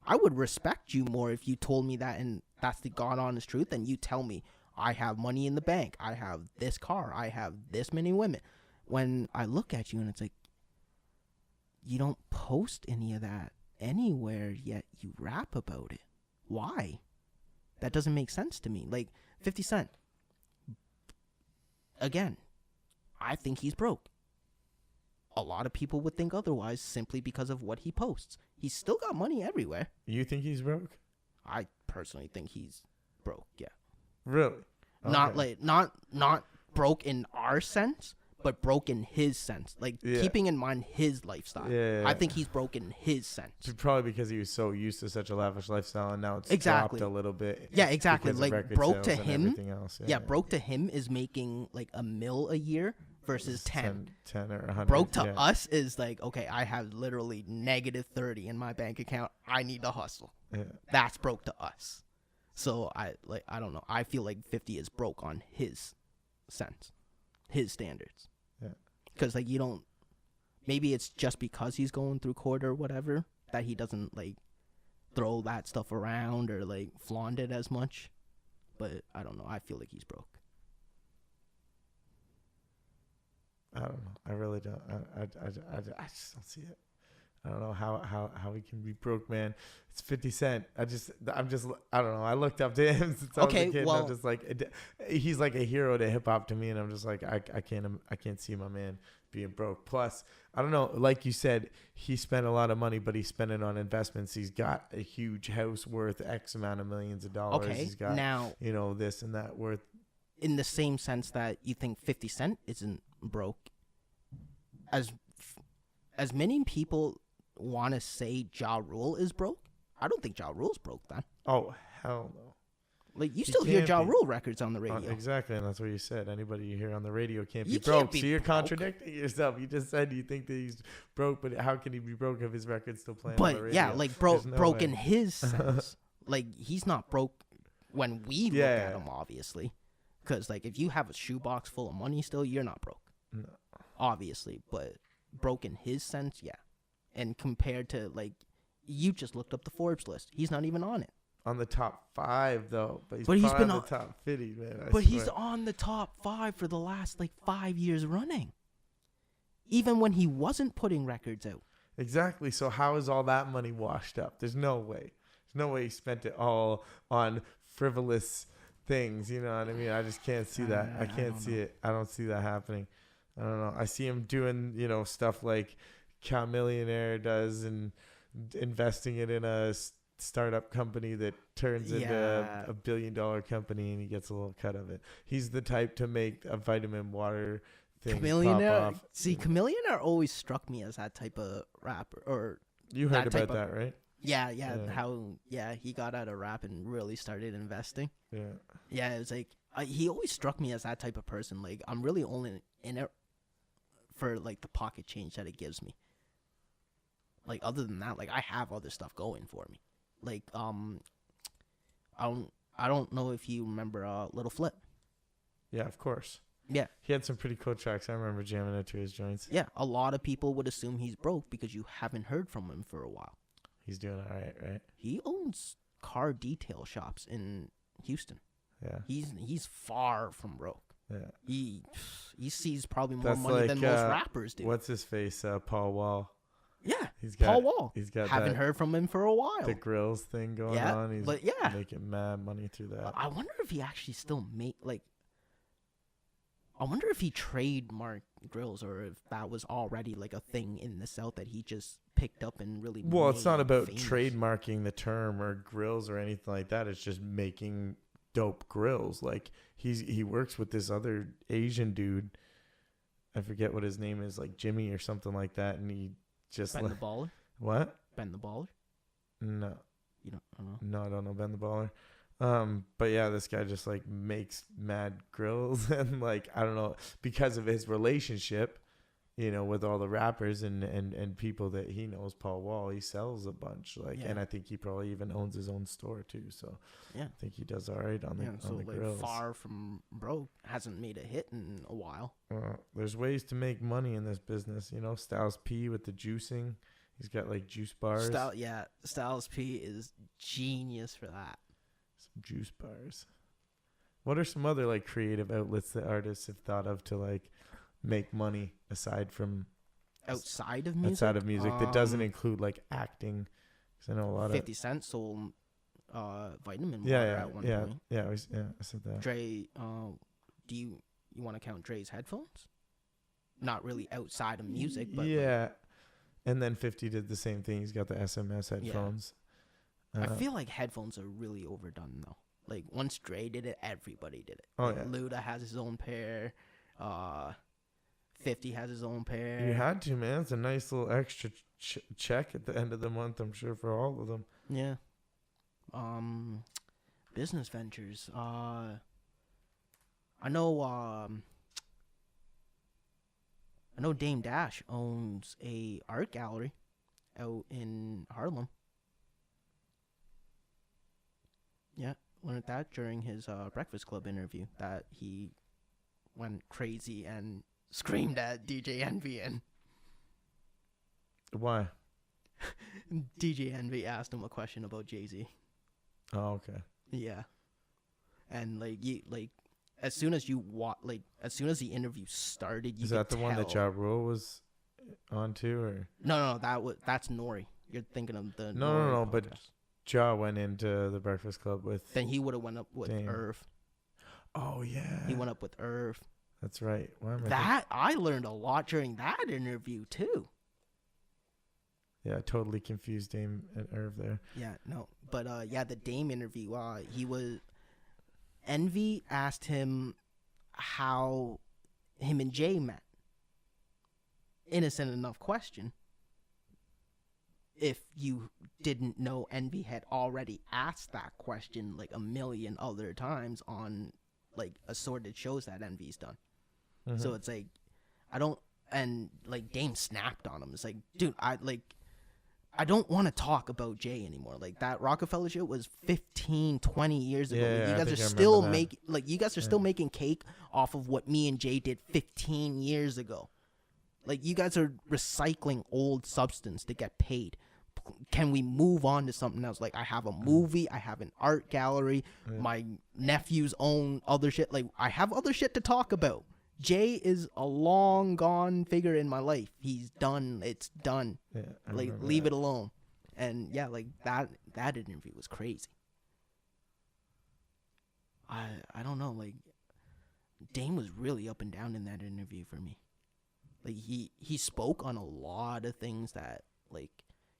B: I would respect you more if you told me that, and that's the God honest truth, and you tell me, I have money in the bank, I have this car, I have this many women. When I look at you and it's like, you don't post any of that anywhere, yet you rap about it. Why? That doesn't make sense to me. Like, 50 Cent. Again, I think he's broke. A lot of people would think otherwise simply because of what he posts. He's still got money everywhere.
A: You think he's broke?
B: I personally think he's broke, yeah.
A: Really? Okay.
B: Not broke in our sense, but broke in his sense. Like, keeping in mind his lifestyle. Yeah. I think he's broke in his sense.
A: Probably because he was so used to such a lavish lifestyle, and now it's dropped a little bit.
B: Yeah, exactly. Like, broke to him. Broke to him is making like $1 million a year. Versus 10
A: or 100.
B: Broke to us is like, okay, I have literally negative 30 in my bank account. I need to hustle. Yeah. That's broke to us. So I don't know. I feel like 50 is broke on his sense, his standards. Yeah. Because like, you don't. Maybe it's just because he's going through court or whatever that he doesn't like throw that stuff around or like flaunt it as much. But I don't know. I feel like he's broke.
A: I don't know. I really don't. I just don't see it. I don't know how he can be broke, man. It's 50 Cent. I don't know. I looked up to him since I was a kid. Well, and I'm just like, he's like a hero to hip hop to me, and I'm just like, I can't see my man being broke. Plus, I don't know. Like you said, he spent a lot of money, but he spent it on investments. He's got a huge house worth X amount of millions of dollars.
B: Okay,
A: he's got
B: now,
A: this and that worth.
B: In the same sense that you think 50 Cent isn't broke, as many people want to say Ja Rule is broke, I don't think Ja Rule's broke then.
A: Oh, hell no.
B: Like, you still hear Ja Rule records on the radio.
A: Exactly, and that's what you said. Anybody you hear on the radio can't be
B: You
A: broke.
B: can't be
A: So you're
B: broke.
A: contradicting yourself. You just said you think that he's broke, but how can he be broke if his record's still playing on the radio?
B: But, yeah, like, broke in his sense. Like, he's not broke when we look at him, obviously. Because, like, if you have a shoebox full of money still, you're not broke.
A: No.
B: Obviously. But broke in his sense, yeah. And compared to, like, you just looked up the Forbes list. He's not even on it.
A: On the top 5, though. But he's been on the top 50, man.
B: But he's on the top 5 for the last, like, 5 years running. Even when he wasn't putting records out.
A: Exactly. So how is all that money washed up? There's no way. There's no way he spent it all on frivolous things. You know what I mean? I just can't see that. I can't see it. I don't see that happening. I don't know. I see him doing, stuff like Cal Millionaire does and investing it in a startup company that turns into a $1 billion company, and he gets a little cut of it. He's the type to make a vitamin water thing pop off.
B: See, Chamillionaire always struck me as that type of rapper. Or
A: you heard about that, right?
B: Yeah. How he got out of rap and really started investing. Yeah, it was like he always struck me as that type of person. Like, I'm really only in it for like the pocket change that it gives me. Like, other than that, like, I have other stuff going for me. Like, I don't know if you remember Little Flip.
A: Yeah, of course.
B: Yeah.
A: He had some pretty cool tracks. I remember jamming it to his joints.
B: Yeah, a lot of people would assume he's broke because you haven't heard from him for a while.
A: He's doing all right?
B: He owns car detail shops in Houston.
A: Yeah.
B: He's far from broke.
A: Yeah.
B: He sees probably more money than most rappers do.
A: What's his face? Paul Wall.
B: Yeah, Paul Wall.
A: He's got
B: haven't heard from him for a while.
A: The grills thing going on. He's making mad money through that.
B: I wonder if he actually still I wonder if he trademarked grills or if that was already like a thing in the South that he just picked up and really.
A: Well, it's not about trademarking the term or grills or anything like that. It's just making dope grills. Like he works with this other Asian dude. I forget what his name is, like Jimmy or something like that, and he just
B: Ben the Baller.
A: What?
B: Ben the Baller?
A: No.
B: You don't know?
A: No, I don't know Ben the Baller. But yeah, this guy just like makes mad grills and like, I don't know, because of his relationship, with all the rappers and people that he knows, Paul Wall, he sells a bunch. And I think he probably even owns his own store too. So I think he does all right on the grills.
B: Far from broke, hasn't made a hit in a while.
A: There's ways to make money in this business, Styles P with the juicing. He's got like juice bars.
B: Styles P is genius for that.
A: Some juice bars. What are some other like creative outlets that artists have thought of to like make money aside from
B: outside of music?
A: Outside of music that doesn't include like acting. Because I know a lot
B: 50 Cent sold vitamin water at one point.
A: Yeah, I said that.
B: Dre, do you want to count Dre's headphones? Not really outside of music, but
A: and then 50 did the same thing. He's got the SMS headphones.
B: I feel like headphones are really overdone though. Like once Dre did it, everybody did it.
A: Oh
B: like, Luda has his own pair. 50 has his own pair.
A: You had to, man. It's a nice little extra check at the end of the month, I'm sure, for all of them.
B: Yeah. Business ventures. I know Dame Dash owns a art gallery out in Harlem. Yeah, learned that during his Breakfast Club interview that he went crazy and screamed at DJ Envy. And
A: why?
B: DJ Envy asked him a question about Jay-Z.
A: Oh, okay.
B: Yeah, and as soon as as soon as the interview started, you
A: is that the one that Ja Rule was on to, or
B: no? That's Nori. You're thinking of the
A: no, but Ja went into the Breakfast Club with.
B: Then he would have went up with Irv.
A: Oh yeah,
B: he went up with Irv.
A: That's right.
B: I learned a lot during that interview too.
A: Yeah, totally confused Dame and Irv there.
B: Yeah, no, but the Dame interview. Envy asked him how him and Jay met. Innocent enough question. if you didn't know, Envy had already asked that question like a million other times on like assorted shows that Envy's done. So it's like, I don't, and like Dame snapped on him. It's like, dude, I don't want to talk about Jay anymore. Like that Rockefeller shit was 15, 20 years ago.
A: Yeah,
B: like, you guys are still making, like you guys are still making cake off of what me and Jay did 15 years ago. Like you guys are recycling old substance to get paid. Can we move on to something else? Like I have a movie, I have an art gallery, my nephews own other shit. Like I have other shit to talk about. Jay is a long gone figure in my life. He's done. It's done.
A: Yeah,
B: like leave it alone. And yeah, like that interview was crazy. I don't know, like Dame was really up and down in that interview for me. Like he spoke on a lot of things that like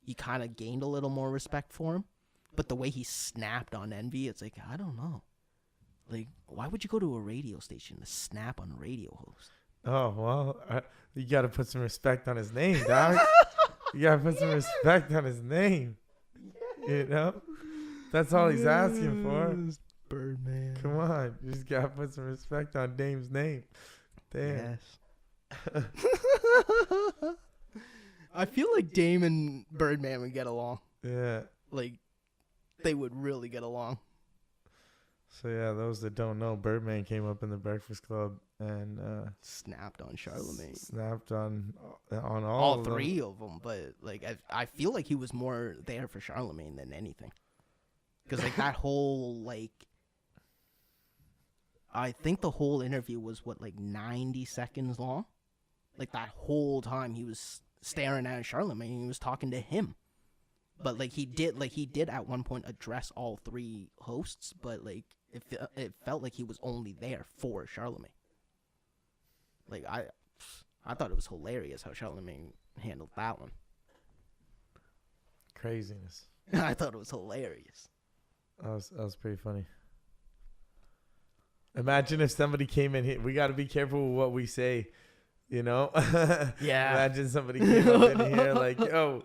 B: you kind of gained a little more respect for him, but the way he snapped on Envy, it's like, I don't know. Like, why would you go to a radio station to snap on a radio host?
A: Oh, well, you got to put some respect on his name, dog. You got to put some respect on his name. You know? That's all he's asking for.
B: Birdman.
A: Come on. You just got to put some respect on Dame's name. Damn.
B: Yes. I feel like Dame and Birdman would get along.
A: Yeah.
B: Like, they would really get along.
A: So, yeah, those that don't know, Birdman came up in the Breakfast Club and
B: snapped on Charlamagne.
A: Snapped on
B: all three of them. But, like, I feel like he was more there for Charlamagne than anything. Because, like, that whole, like, I think the whole interview was, 90 seconds long? Like, that whole time he was staring at Charlamagne and he was talking to him. But he did at one point address all three hosts, but it felt like he was only there for Charlamagne. Like I thought it was hilarious how Charlamagne handled that one.
A: Craziness.
B: I thought it was hilarious.
A: That was pretty funny. Imagine if somebody came in here. We got to be careful with what we say. You know?
B: Yeah.
A: Imagine somebody came up in here like, yo,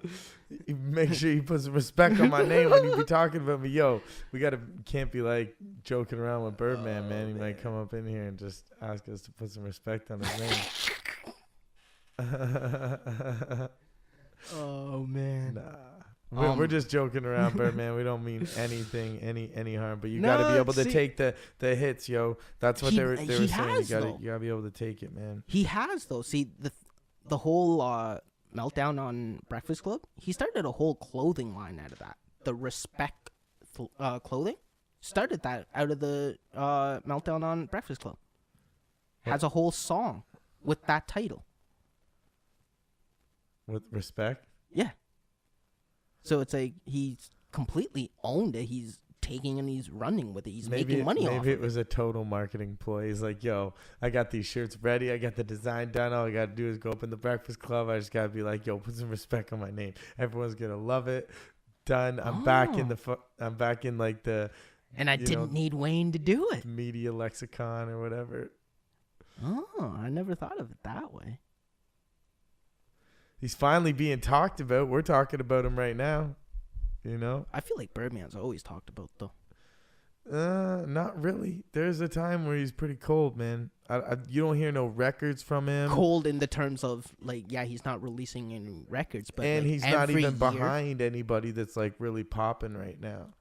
A: make sure you put some respect on my name when you be talking about me. Yo, can't be like joking around with Birdman, man. He might come up in here and just ask us to put some respect on his name.
B: Oh, man.
A: Nah. We're just joking around, Birdman. We don't mean anything, any harm. But you got to be able to take the hits, yo. That's what they were saying. You got to be able to take it, man.
B: He has, though. See, the whole meltdown on Breakfast Club, he started a whole clothing line out of that. The Respect clothing started that out of the meltdown on Breakfast Club. Has a whole song with that title.
A: With Respect?
B: Yeah. So it's like he's completely owned it. He's taking and he's running with it. He's making money off it.
A: Maybe it was a total marketing ploy. He's like, yo, I got these shirts ready. I got the design done. All I got to do is go up in the Breakfast Club. I just got to be like, yo, put some respect on my name. Everyone's going to love it. Done. I'm back in like the...
B: And I didn't need Wayne to do it.
A: Media lexicon or whatever.
B: Oh, I never thought of it that way.
A: He's finally being talked about. We're talking about him right now. You know?
B: I feel like Birdman's always talked about, though.
A: Not really. There's a time where he's pretty cold, man. You don't hear no records from him.
B: Cold in the terms of, he's not releasing any records. But
A: and he's not even behind anybody that's, really popping right now.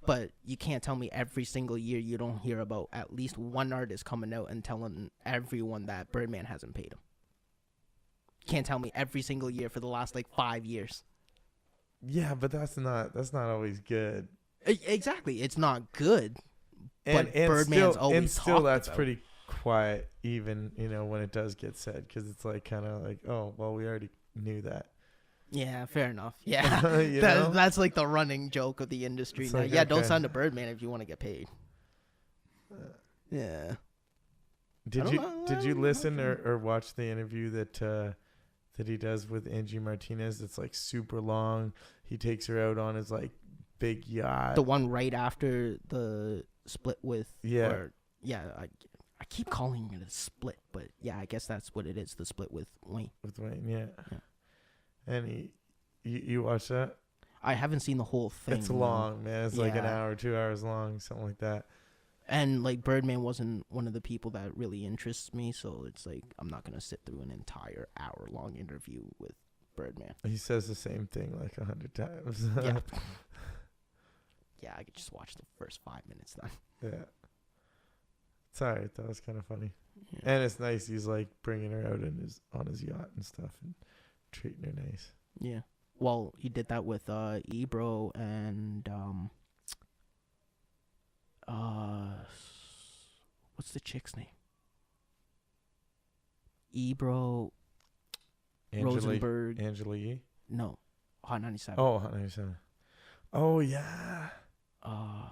B: But you can't tell me every single year you don't hear about at least one artist coming out and telling everyone that Birdman hasn't paid him. Can't tell me every single year for the last 5 years.
A: Yeah, but that's not always good.
B: Exactly, it's not good.
A: And
B: Birdman's
A: still,
B: always
A: and still that's
B: about.
A: Pretty quiet, even when it does get said, because it's oh well, we already knew that.
B: Yeah, fair enough. Yeah, that's the running joke of the industry now. Don't sign to Birdman if you want to get paid. Yeah.
A: Did you listen or watch the interview that he does with Angie Martinez? It's super long. He takes her out on his big yacht.
B: The one right after the split with I keep calling it a split, but yeah, I guess that's what it is. The split with Wayne.
A: With Wayne, yeah. And you watched that?
B: I haven't seen the whole thing.
A: It's long, man. It's like an hour, 2 hours long, something like that.
B: And like Birdman wasn't one of the people that really interests me, so it's like I'm not gonna sit through an entire hour-long interview with Birdman.
A: He says the same thing like 100 times.
B: Yeah. Yeah, I could just watch the first 5 minutes then.
A: Yeah. It's alright though. It's kind of funny.
B: Yeah.
A: And it's nice. He's like bringing her out on his yacht and stuff and treating her nice.
B: Yeah. Well, he did that with Ebro and what's the chick's name? Ebro Rosenberg.
A: Angela Yee?
B: No. Hot 97.
A: Oh, Hot 97. Oh, yeah.
B: Oh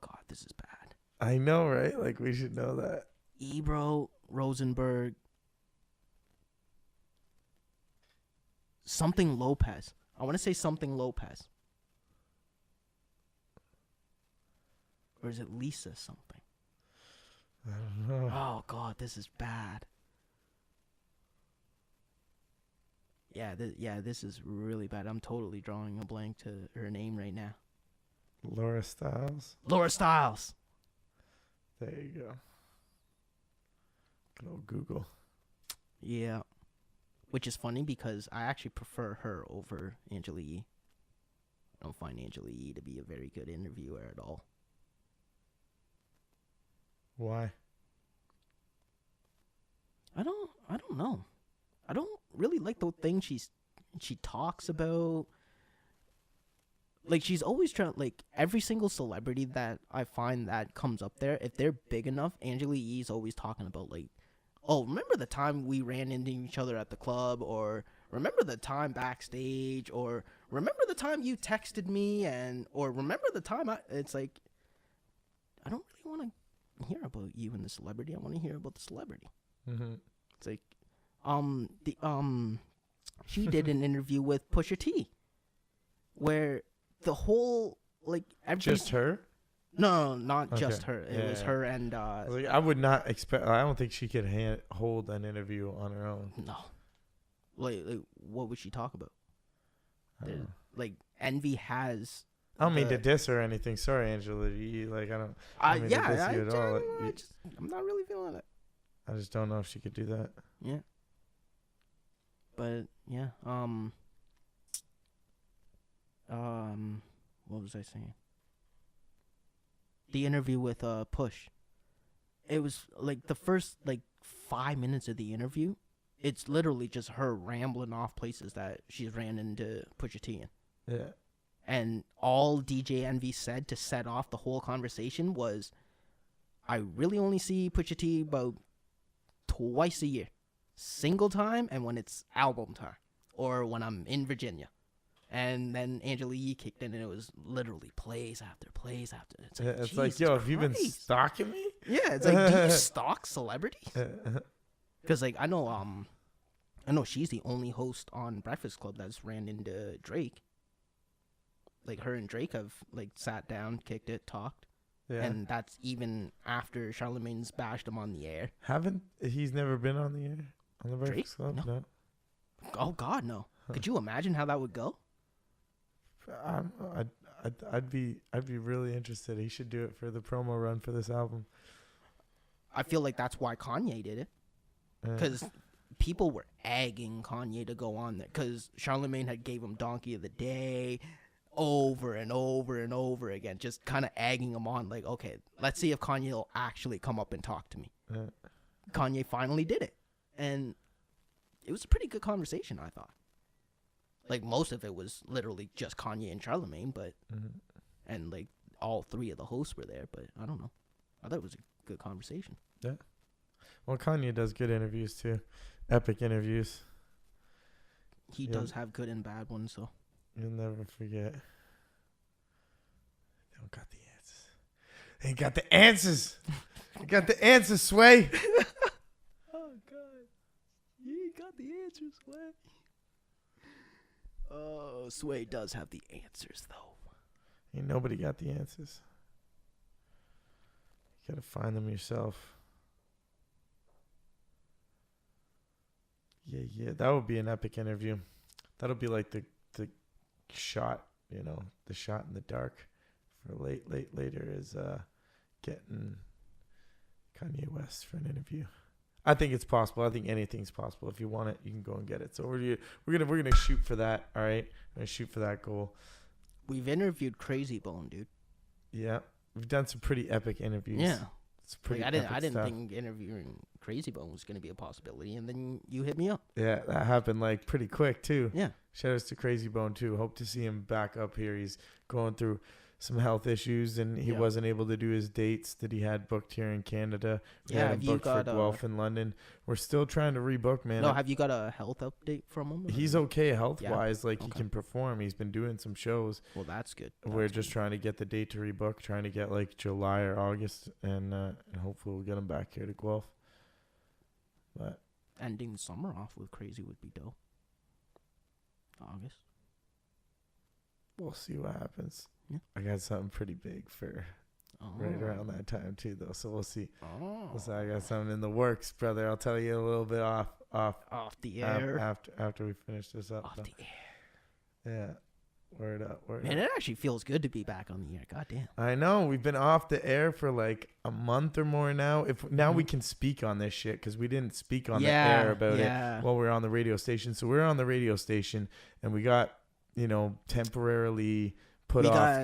B: God, this is bad.
A: I know, right? Like, we should know that.
B: Ebro Rosenberg. Something Lopez. I want to say something Lopez. Or is it Lisa something?
A: I don't know.
B: Oh, God, this is bad. Yeah, this is really bad. I'm totally drawing a blank to her name right now.
A: Laura Stiles?
B: Laura Stiles.
A: There you go. Good old Google.
B: Yeah. Which is funny because I actually prefer her over Angela Yee. I don't find Angela Yee to be a very good interviewer at all.
A: Why?
B: I don't know. I don't really like the thing she talks about. Like, she's always trying, like, every single celebrity that I find that comes up there, if they're big enough, Angela Yee's always talking about, like, oh, remember the time we ran into each other at the club, or remember the time backstage, or remember the time you texted me, or remember the time it's like, I don't really want to hear about you and the celebrity. I want to hear about the celebrity.
A: Mm-hmm.
B: It's like, she did an interview with Pusha T, where the whole, like,
A: just her?
B: No, not just her. It was her and
A: like, I would not expect. I don't think she could hold an interview on her own.
B: No. Like what would she talk about? Like, Envy has.
A: I don't mean to diss her or anything. Sorry, Angela. Like, I don't. I mean to diss you at all.
B: I'm not really feeling it.
A: I just don't know if she could do that.
B: Yeah. But yeah. What was I saying? The interview with Push. It was like the first 5 minutes of the interview. It's literally just her rambling off places that she's ran into Pusha T in.
A: Yeah.
B: And all DJ Envy said to set off the whole conversation was, I really only see Pusha T about twice a year. Single time and when it's album time. Or when I'm in Virginia. And then Angela Yee kicked in, and it was literally plays after plays after.
A: It's like, yo, have you been stalking me?
B: Yeah, it's like, do you stalk celebrities? Because, like, I know she's the only host on Breakfast Club that's ran into Drake. Like, her and Drake have, like, sat down, kicked it, talked. Yeah. And that's even after Charlamagne's bashed him on the air.
A: He's never been on the air? On the Breakfast Club? No.
B: Oh, God, no. Could you imagine how that would go?
A: I'd be really interested. He should do it for the promo run for this album.
B: I feel like that's why Kanye did it, because people were egging Kanye to go on there, because Charlamagne had gave him Donkey of the Day over and over and over again, just kind of egging him on, like, okay, let's see if Kanye will actually come up and talk to me. Kanye finally did it, and it was a pretty good conversation, I thought. Like, most of it was literally just Kanye and Charlamagne, but and like all three of the hosts were there, but I don't know. I thought it was a good conversation.
A: Yeah. Well, Kanye does good interviews too. Epic interviews.
B: He does have good and bad ones, so.
A: You'll never forget. They don't got the answers. They ain't got the answers. They got the answers, Sway.
B: Oh, God. You ain't got the answers, Sway. Oh, Sway does have the answers, though.
A: Ain't nobody got the answers. You gotta find them yourself. Yeah. That would be an epic interview. That'll be like the shot, the shot in the dark for later is getting Kanye West for an interview. I think it's possible. I think anything's possible. If you want it, you can go and get it. So we're gonna shoot for that. All right, we're gonna shoot for that goal.
B: We've interviewed Crazy Bone, dude.
A: Yeah, we've done some pretty epic interviews.
B: Yeah,
A: it's pretty.
B: I didn't think interviewing Crazy Bone was gonna be a possibility, and then you hit me up.
A: Yeah, that happened like pretty quick too.
B: Yeah.
A: Shout outs to Crazy Bone too. Hope to see him back up here. He's going through some health issues, and he wasn't able to do his dates that he had booked here in Canada. We had him booked for Guelph in London. We're still trying to rebook, man.
B: No, have you got a health update from him?
A: He's okay health-wise. He can perform. He's been doing some shows.
B: Well, that's good.
A: We're just trying to get the date to rebook, trying to get like July or August, and hopefully we'll get him back here to Guelph. But
B: ending the summer off with Crazy would be dope. August.
A: We'll see what happens.
B: Yeah.
A: I got something pretty big for right around that time too, though. So we'll see. So I got something in the works, brother. I'll tell you a little bit off
B: the air
A: after we finish this up.
B: Off the air.
A: Yeah. Word up.
B: Man, it actually feels good to be back on the air. Goddamn.
A: I know. We've been off the air for like a month or more now. Now we can speak on this shit because we didn't speak on the air about it while we were on the radio station. So we're on the radio station and we got, temporarily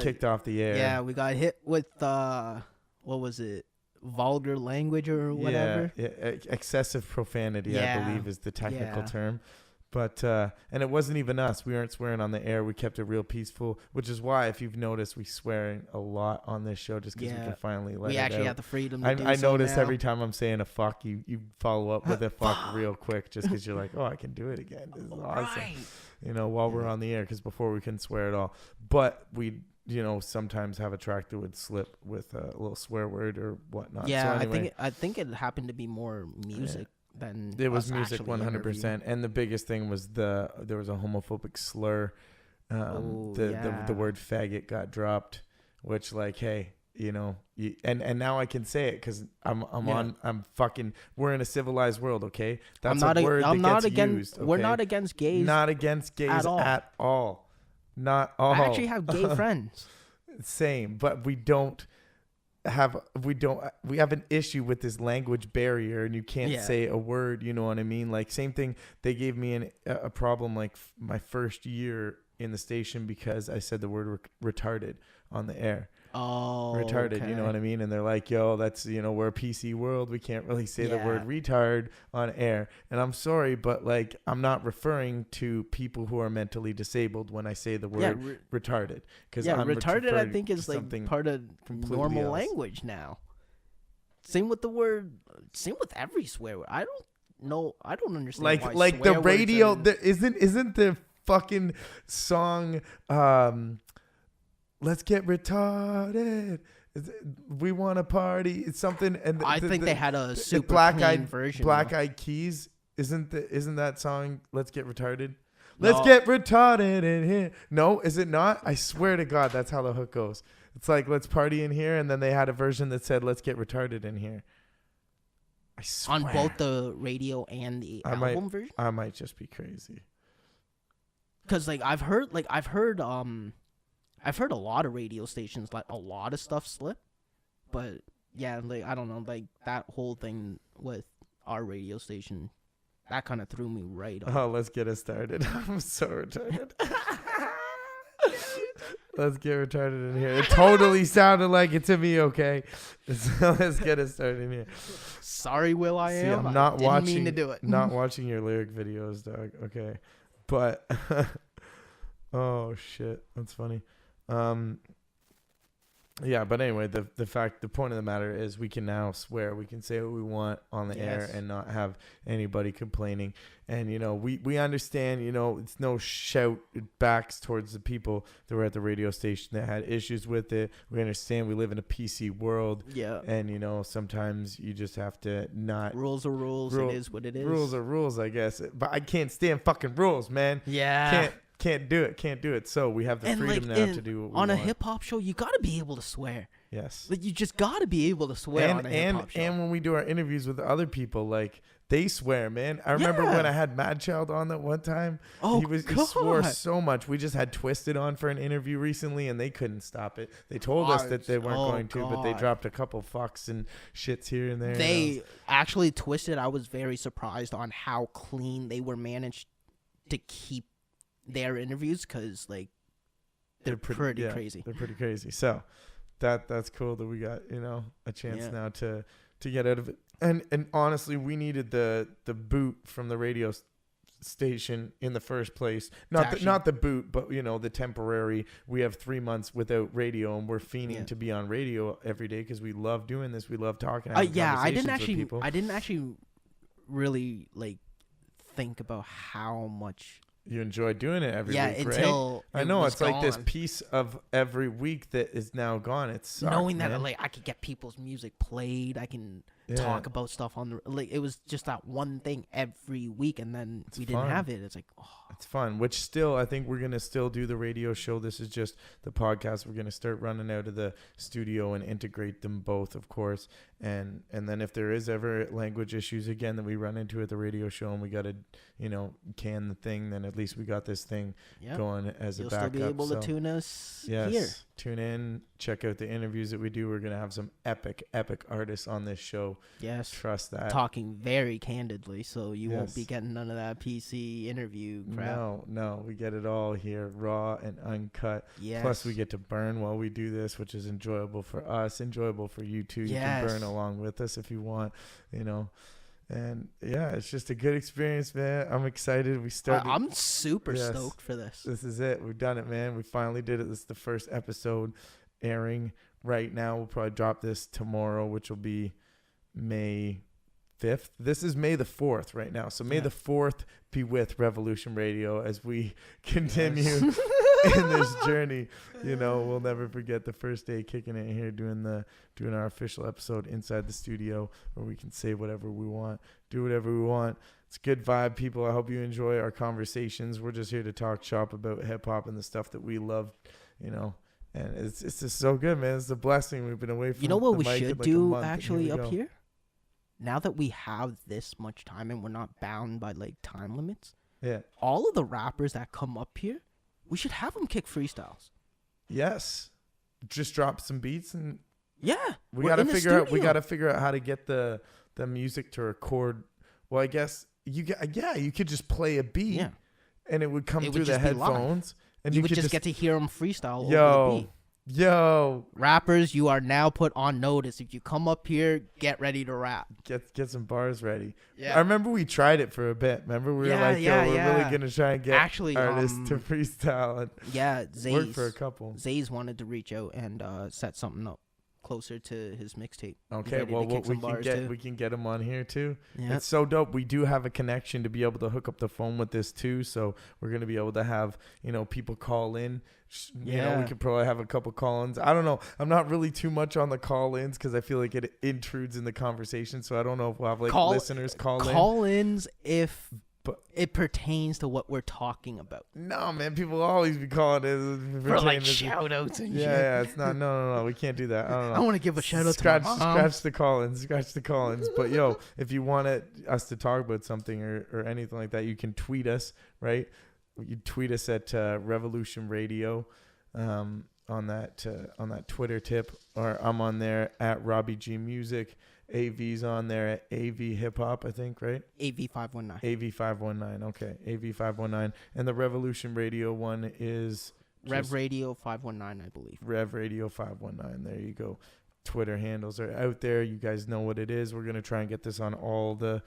A: kicked off the air.
B: Yeah, we got hit with what was it? Vulgar language or whatever.
A: Yeah, excessive profanity, I believe is the technical term. But and it wasn't even us. We weren't swearing on the air. We kept it real peaceful, which is why, if you've noticed, we swearing a lot on this show just because we can finally let it out.
B: We actually have the freedom to do
A: I
B: so
A: notice
B: now.
A: every time I'm saying a fuck, you follow up with a fuck real quick just because you're like, oh, I can do it again. This is awesome. Right. While we're on the air, because before we couldn't swear at all. But we sometimes have a track that would slip with a little swear word or whatnot.
B: Yeah,
A: so anyway,
B: I think it happened to be more music. Than
A: it was music 100%, and the biggest thing was there was a homophobic slur. The word faggot got dropped, which and now I can say it because I'm fucking. We're in a civilized world, okay? That's a word that gets used. Okay?
B: We're not against gays.
A: Not against gays at all. Not all.
B: I actually have gay friends.
A: Same, but we have an issue with this language barrier, and you can't say a word, you know what I mean? Like, same thing, they gave me a problem like my first year in the station because I said the word retarded on the air. Retarded, you know what I mean? And they're like, yo, that's, we're a PC world, we can't really say the word retard on air. And I'm sorry, but like, I'm not referring to people who are mentally disabled when I say the word retarded, because
B: retarded I think is like part of normal language now. Same with every swear word. I don't understand why
A: the radio isn't the fucking song let's get retarded. We want to party. It's something, and
B: I think they had a super clean version.
A: Black Eyed Keys isn't that song? Let's get retarded. Let's get retarded in here. No, is it not? I swear to God, that's how the hook goes. It's like let's party in here, and then they had a version that said let's get retarded in here. I swear.
B: On both the radio and the album version.
A: I might just be crazy.
B: Because I've heard a lot of radio stations let a lot of stuff slip, but I don't know, that whole thing with our radio station, that kind of threw me right off.
A: Oh, let's get it started. I'm so retarded. Let's get retarded in here. It totally sounded like it to me, okay? So let's get it started in here.
B: Sorry, Will, I am.
A: I'm not
B: didn't mean to do it.
A: Not watching your lyric videos, dog. Okay. But, oh, shit. That's funny. But anyway, the point of the matter is we can now swear, we can say what we want on the air and not have anybody complaining. And, we understand, it's no shout backs towards the people that were at the radio station that had issues with it. We understand we live in a PC world. Yeah. And, sometimes you just have to not.
B: Rules are rules. It is what it is.
A: Rules are rules, I guess. But I can't stand fucking rules, man.
B: Yeah.
A: Can't do it. So we have the freedom now to do what we want.
B: On a hip hop show, you got to be able to swear.
A: Yes.
B: You just got to be able to swear on a hip hop show.
A: And when we do our interviews with other people, They swear, man. I remember when I had Mad Child on that one time.
B: Oh,
A: he swore so much. We just had Twisted on for an interview recently, and they couldn't stop it. They told us that they weren't going to, but they dropped a couple fucks and shits here and there.
B: They actually Twisted. I was very surprised on how clean they were managed to keep their interviews, because like they're pretty crazy.
A: They're pretty crazy. So that's cool that we got a chance now to get out of it. And honestly, we needed the boot from the radio station in the first place. Not the boot, but the temporary. We have 3 months without radio, and we're fiending to be on radio every day because we love doing this. We love talking.
B: I didn't actually really like think about how much
A: you enjoy doing it every week,
B: until
A: right? I know it's
B: gone.
A: like this piece of every week that is now gone. It's
B: knowing that like I could get people's music played, I can talk about stuff on the like. It was just that one thing every week, and then we didn't have it. It's like
A: it's fun. Which still, I think we're gonna still do the radio show. This is just the podcast. We're gonna start running out of the studio and integrate them both, of course. And then if there is ever language issues again that we run into at the radio show, and we gotta can the thing, then at least we got this thing going as a backup.
B: You'll still be able to tune us here.
A: Tune in, check out the interviews that we do. We're gonna have some epic artists on this show.
B: Yes,
A: trust that.
B: Talking very candidly, so you won't be getting none of that PC interview crap.
A: No, we get it all here, raw and uncut.
B: Yes.
A: Plus, we get to burn while we do this, which is enjoyable for us, enjoyable for you too. You can burn along with us if you want, And it's just a good experience, man. I'm excited. We started.
B: I'm super stoked for this.
A: This is it. We've done it, man. We finally did it. This is the first episode airing right now. We'll probably drop this tomorrow, which will be May 5th. This is May the 4th right now. So May the 4th be with Revolution Radio as we continue in this journey. We'll never forget the first day kicking it here, doing our official episode inside the studio where we can say whatever we want, do whatever we want. It's a good vibe, people. I hope you enjoy our conversations. We're just here to talk shop about hip hop and the stuff that we love, and it's just so good, man. It's a blessing. We've been away from
B: what we
A: mic
B: should
A: like
B: do
A: a
B: actually up here? Now that we have this much time and we're not bound by like time limits, all of the rappers that come up here, we should have them kick freestyles. Yes,
A: just drop some beats and
B: we
A: gotta figure out. We gotta figure out how to get the music to record. Well, I guess you could just play a beat and it would come through the headphones, and
B: you would just get to hear them freestyle over the beat.
A: Yo,
B: rappers, you are now put on notice. If you come up here, get ready to rap.
A: Get some bars ready. Yeah, I remember we tried it for a bit. Remember we were like, "Yo, we're really gonna try and get artists to freestyle." And worked for a couple.
B: Zays wanted to reach out and set something up closer to his mixtape.
A: Okay, well, we can get him on here too. Yep. It's so dope. We do have a connection to be able to hook up the phone with this too, so we're gonna be able to have people call in. We could probably have a couple call-ins. I don't know. I'm not really too much on the call-ins because I feel like it intrudes in the conversation. So I don't know if we'll have listeners call in.
B: Call-ins if it pertains to what we're talking about.
A: No, man. People will always be calling it
B: for like shout-outs and shit.
A: Yeah. It's not. No. We can't do that. I don't know.
B: I want to give a shout-out to my mom.
A: Scratch the call-ins. But if you wanted us to talk about something or anything like that, you can tweet us, right? You tweet us at Revolution Radio on that Twitter tip, or I'm on there at Robbie G Music. AV's on there at AV Hip Hop, I think, right?
B: AV519.
A: AV519. Okay, AV519, and the Revolution Radio one is
B: Rev Radio 519, I believe.
A: Rev Radio 519. There you go. Twitter handles are out there. You guys know what it is. We're gonna try and get this on all the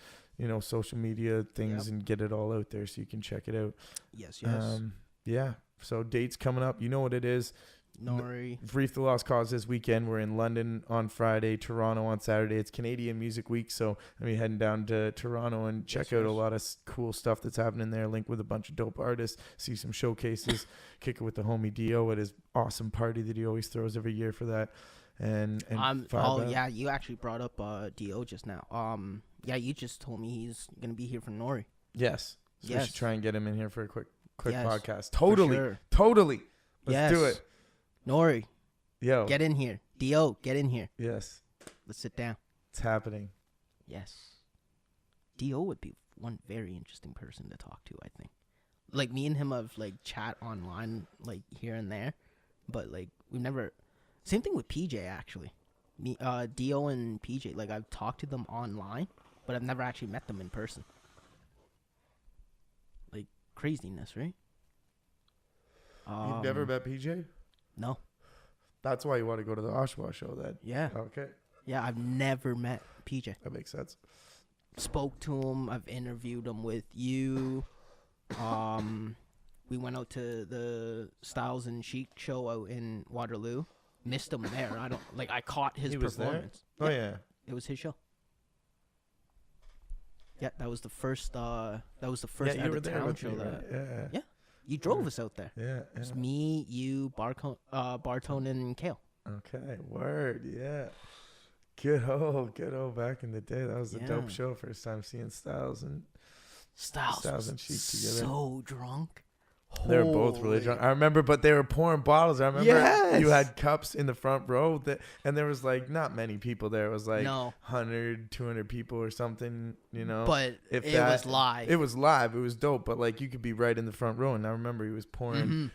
A: social media things and get it all out there so you can check it out.
B: Yes.
A: So dates coming up. You know what it is.
B: Nori.
A: Reef the Lost Cause this weekend. We're in London on Friday, Toronto on Saturday. It's Canadian Music Week, so I'm heading down to Toronto and check out a lot of cool stuff that's happening there. Link with a bunch of dope artists, see some showcases, kick it with the homie Dio at his awesome party that he always throws every year for that. And
B: you actually brought up Dio just now. You just told me he's gonna be here for Nori.
A: Yes. So we should try and get him in here for a quick podcast.
B: Totally.
A: Let's do it.
B: Nori.
A: Yo.
B: Get in here. Dio, get in here.
A: Yes.
B: Let's sit down.
A: It's happening.
B: Yes. Dio would be one very interesting person to talk to, I think. Like, me and him have, like, chat online, like, here and there. But, like, we've never... Same thing with PJ, actually. Dio and PJ, like, I've talked to them online, but I've never actually met them in person. Like, craziness, right?
A: You've never met PJ?
B: No.
A: That's why you want to go to the Oshawa show, then?
B: Yeah.
A: Okay.
B: Yeah, I've never met PJ.
A: That makes sense.
B: Spoke to him. I've interviewed him with you. We went out to the Styles and Chic show out in Waterloo. Missed him there. I caught his performance.
A: There? Oh yeah.
B: It was his show. Yeah, that was the first out of town show. Yeah. You drove us out there.
A: Yeah.
B: It was me, you, Bartone, and Kale.
A: Okay, word, yeah. Good old back in the day. That was a dope show. First time seeing Styles and Chic together.
B: So drunk.
A: They were both really drunk. I remember, but they were pouring bottles. I remember you had cups in the front row, and there was like not many people there. It was like 100, 200 people or something, you know.
B: But was live.
A: It was live. It was dope, but like you could be right in the front row. And I remember he was pouring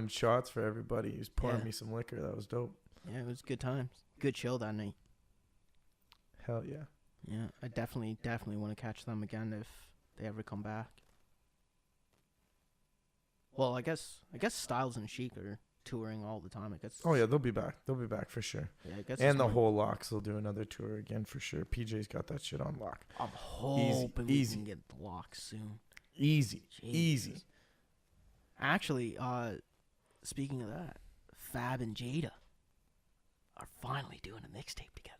A: shots for everybody. He was pouring me some liquor. That was dope.
B: Yeah, it was good times. Good show that night.
A: Hell yeah.
B: Yeah, I definitely want to catch them again if they ever come back. Well, I guess Styles and Chic are touring all the time. I guess.
A: Oh yeah, they'll be back. They'll be back for sure.
B: Yeah, I guess.
A: And the whole Locks will do another tour again for sure. PJ's got that shit on lock.
B: I'm hoping we can get the Locks soon.
A: Easy.
B: Actually, speaking of that, Fab and Jada are finally doing a mixtape together.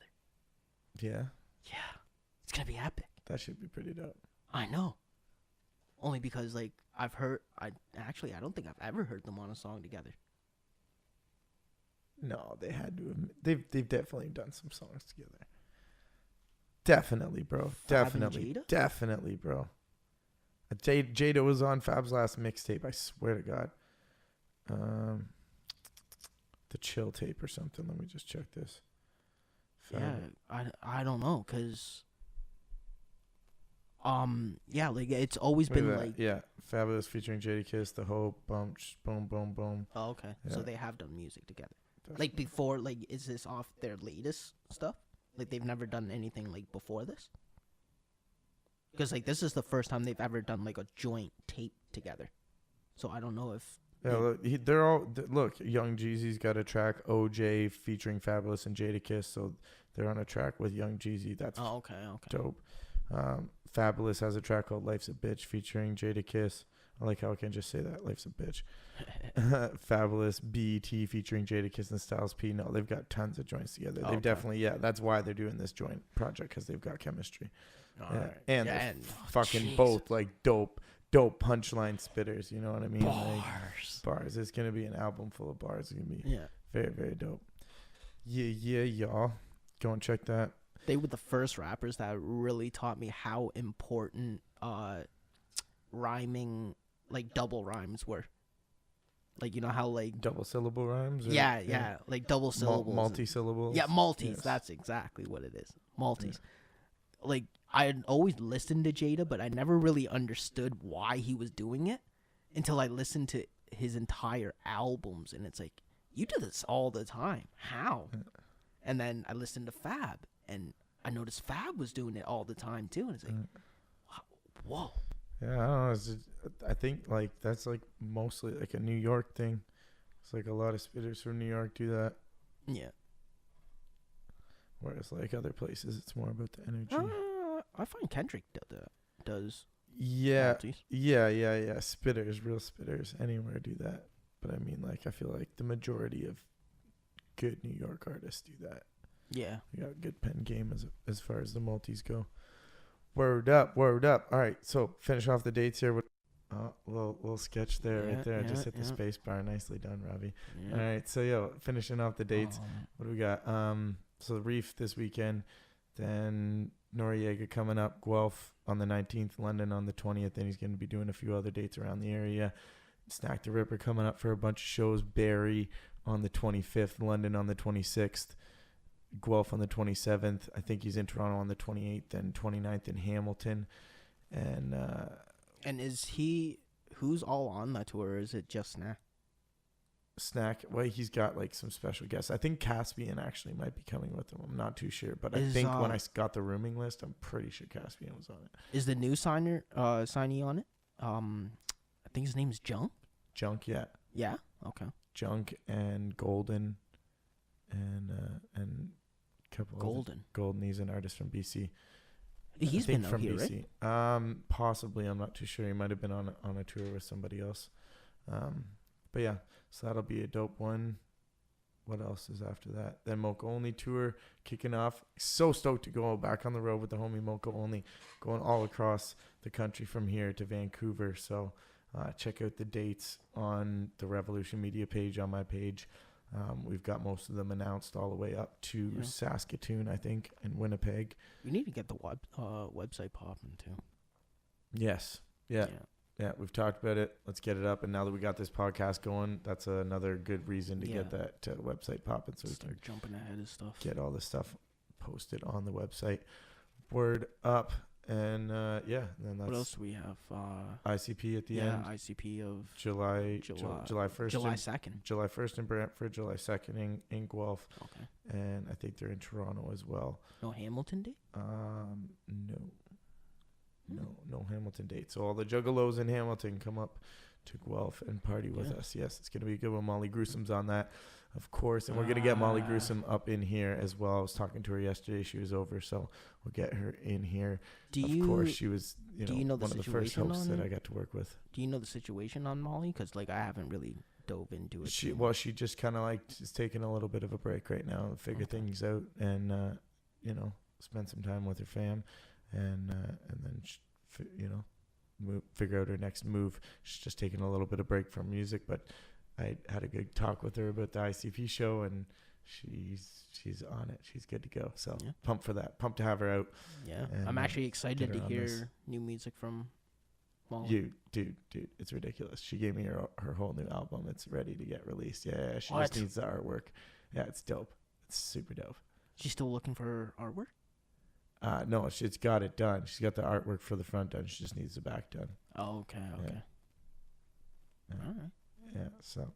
A: Yeah.
B: Yeah, it's gonna be epic.
A: That should be pretty dope.
B: I know. Only because, like, I don't think I've ever heard them on a song together.
A: No, they had to. They've definitely done some songs together. Definitely, bro. Definitely, bro. Jada was on Fab's last mixtape. I swear to God. The Chill tape or something. Let me just check this.
B: Fab. Yeah, I don't know, cause. Like it's always been like
A: Fabulous featuring Jadakiss, The Hope, Boom, Boom, Boom.
B: Oh, okay.
A: Yeah.
B: So they have done music together.
A: Definitely.
B: Like before, like is this off their latest stuff? Like they've never done anything like before this? Because like this is the first time they've ever done like a joint tape together. So I don't know if.
A: Yeah, look, Young Jeezy's got a track, OJ featuring Fabulous and Jadakiss, so they're on a track with Young Jeezy. That's
B: okay.
A: Dope. Fabulous has a track called Life's a Bitch featuring Jadakiss. I like how I can just say that. Life's a bitch. Fabulous, BET featuring Jadakiss and Styles P. No, they've got tons of joints together. They've definitely, that's why they're doing this joint project, because they've got chemistry.
B: Right.
A: And fucking both like dope punchline spitters. You know what I mean? Bars. It's going to be an album full of bars. It's going to be very, very dope. Yeah, y'all. Go and check that.
B: They were the first rappers that really taught me how important rhyming, like double rhymes were. Like, you know how like
A: double syllable rhymes?
B: Yeah, like double syllables.
A: Multi-syllables?
B: Yeah, multis. Yes. That's exactly what it is. Multis. Yeah. Like, I had always listened to Jada, but I never really understood why he was doing it until I listened to his entire albums. And it's like, you do this all the time. How? Yeah. And then I listened to Fab, and I noticed Fab was doing it all the time, too. And it's like, whoa.
A: Yeah, I don't know. I think, like, that's, like, mostly, like, a New York thing. It's, like, a lot of spitters from New York do that.
B: Yeah.
A: Whereas, like, other places, it's more about the energy.
B: I find Kendrick does
A: yeah.
B: multis.
A: Yeah. Spitters, real spitters, anywhere do that. But, I mean, like, I feel like the majority of good New York artists do that.
B: Yeah.
A: You got a good pen game as far as the multis go. Word up. All right, so finish off the dates here with little sketch there, right there. Just hit the space bar. Nicely done, Robbie. Yeah. All right, so finishing off the dates. What do we got? So the Reef this weekend, then Noriega coming up, Guelph on the 19th, London on the 20th, and he's going to be doing a few other dates around the area. Snack the Ripper coming up for a bunch of shows. Barry on the 25th, London on the 26th. Guelph on the 27th. I think he's in Toronto on the 28th and 29th in Hamilton.
B: And who's all on that tour? Or is it just
A: Snack? Well, he's got like some special guests. I think Caspian actually might be coming with him. I'm not too sure, but I think when I got the rooming list, I'm pretty sure Caspian was on it.
B: Is the new signee on it? I think his name's Junk.
A: Junk, yeah.
B: Yeah. Okay.
A: Junk and Golden, and a couple. Golden. He's an artist from BC.
B: He's been from here, BC.
A: Right? Possibly. I'm not too sure. He might have been on a tour with somebody else. But yeah, so that'll be a dope one. What else is after that? Then Mocha Only tour kicking off. So stoked to go back on the road with the homie Mocha Only, going all across the country from here to Vancouver. So check out the dates on the Revolution Media page on my page. We've got most of them announced all the way up to Saskatoon, I think, and Winnipeg.
B: We need to get the website popping too.
A: Yes. Yeah, we've talked about it. Let's get it up. And now that we got this podcast going, that's another good reason to get that website popping. So we
B: start jumping ahead of stuff.
A: Get all this stuff posted on the website. Word up. And then that's
B: what else do we have?
A: ICP at the end.
B: Yeah, ICP of
A: July 1st.
B: July 2nd.
A: July 1st in Brantford, July 2nd in Guelph.
B: Okay.
A: And I think they're in Toronto as well.
B: No Hamilton date?
A: No Hamilton date. So all the juggalos in Hamilton come up to Guelph and party with us. Yes, it's going to be a good one. Molly Gruesom's on that, of course. And we're going to get Molly Gruesome up in here as well. I was talking to her yesterday. She was over, so we'll get her in here. Of course, she was one of the first hosts that I got to work with.
B: Do you know the situation on Molly? Because I haven't really dove into it.
A: She just kind of is taking a little bit of a break right now, figure things out, and spend some time with her fam. And then figure out her next move. She's just taking a little bit of break from music, but I had a good talk with her about the ICP show, and she's on it. She's good to go. So pumped for that. Pumped to have her out.
B: Yeah, I'm actually excited to hear new music from Molly.
A: Dude, it's ridiculous. She gave me her whole new album. It's ready to get released. Yeah, she just needs the artwork. Yeah, it's dope. It's super dope.
B: She's still looking for artwork?
A: No, she's got it done. She's got the artwork for the front done. She just needs the back done.
B: Oh, okay.
A: Yeah.
B: All right.
A: Yeah, so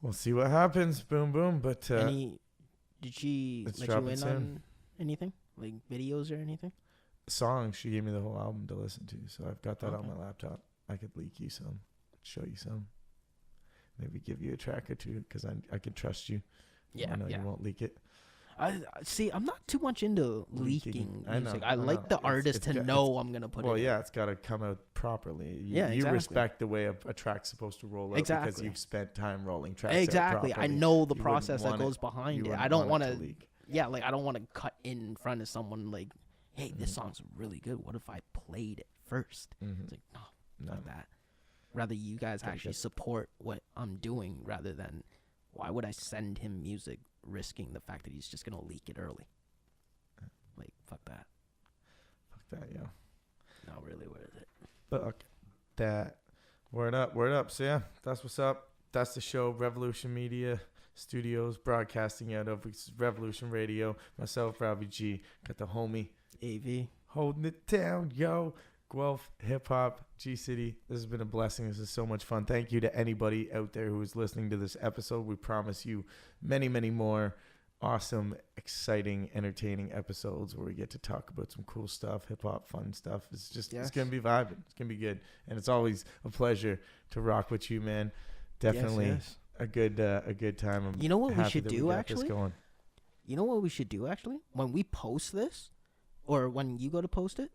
A: we'll see what happens. Boom, boom. But
B: did she let you in on anything? Like videos or anything?
A: Songs. She gave me the whole album to listen to. So I've got that on my laptop. I could leak you some. Show you some. Maybe give you a track or two because I can trust you.
B: Yeah.
A: I know you won't leak it.
B: I'm not too much into leaking music. I like the artist to know I'm gonna put it.
A: Well, yeah, it's got to come out properly. You respect the way a track's supposed to roll out because you've spent time rolling tracks.
B: Exactly, I know the process that goes behind it. I don't want to. Yeah, I don't want to cut in front of someone like, hey, this song's really good. What if I played it first? It's like, no, not that. Rather, you guys actually support what I'm doing rather than why would I send him music risking the fact that he's just going to leak it early? Like, fuck that.
A: Yeah.
B: Not really worth it.
A: Fuck that. Word up. So, yeah, that's what's up. That's the show. Revolution Media Studios, broadcasting out of Revolution Radio. Myself, Robbie G. Got the homie
B: AV.
A: Holding it down, yo. Guelph, hip-hop, G-City. This has been a blessing. This is so much fun. Thank you to anybody out there who is listening to this episode. We promise you many, many more awesome, exciting, entertaining episodes where we get to talk about some cool stuff, hip-hop, fun stuff. It's just, It's going to be vibing. It's going to be good. And it's always a pleasure to rock with you, man. Definitely a good time.
B: You know what we should do, actually? You know what we should do, actually? When we post this, or when you go to post it,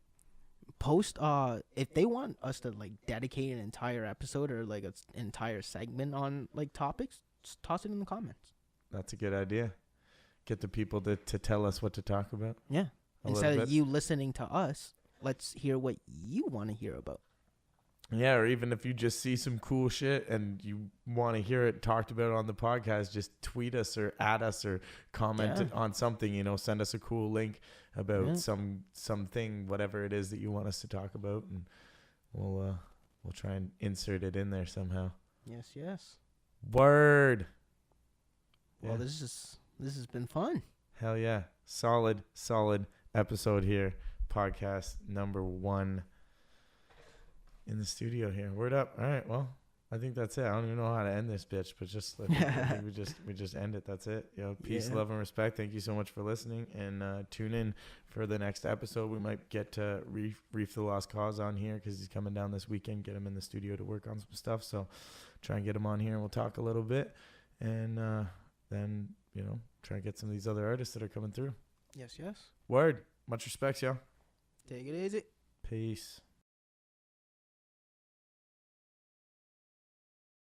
B: if they want us to dedicate an entire episode or an entire segment on topics, just toss it in the comments.
A: That's a good idea. Get the people to tell us what to talk about.
B: Yeah. Instead of you listening to us, let's hear what you want to hear about.
A: Yeah, or even if you just see some cool shit and you want to hear it talked about on the podcast, just tweet us or add us or comment on something, send us a cool link about something, whatever it is that you want us to talk about, and we'll try and insert it in there somehow.
B: Yes.
A: Word.
B: Well, this has been fun.
A: Hell yeah. Solid episode here. Podcast number 1. in the studio here. Word up. All right. Well, I think that's it. I don't even know how to end this bitch, but I think we just end it. That's it. Peace, love, and respect. Thank you so much for listening, and tune in for the next episode. We might get to Reef the Lost Cause on here because he's coming down this weekend. Get him in the studio to work on some stuff. So try and get him on here, and we'll talk a little bit, and then try and get some of these other artists that are coming through.
B: Yes.
A: Word. Much respect, y'all.
B: Take it easy.
A: Peace.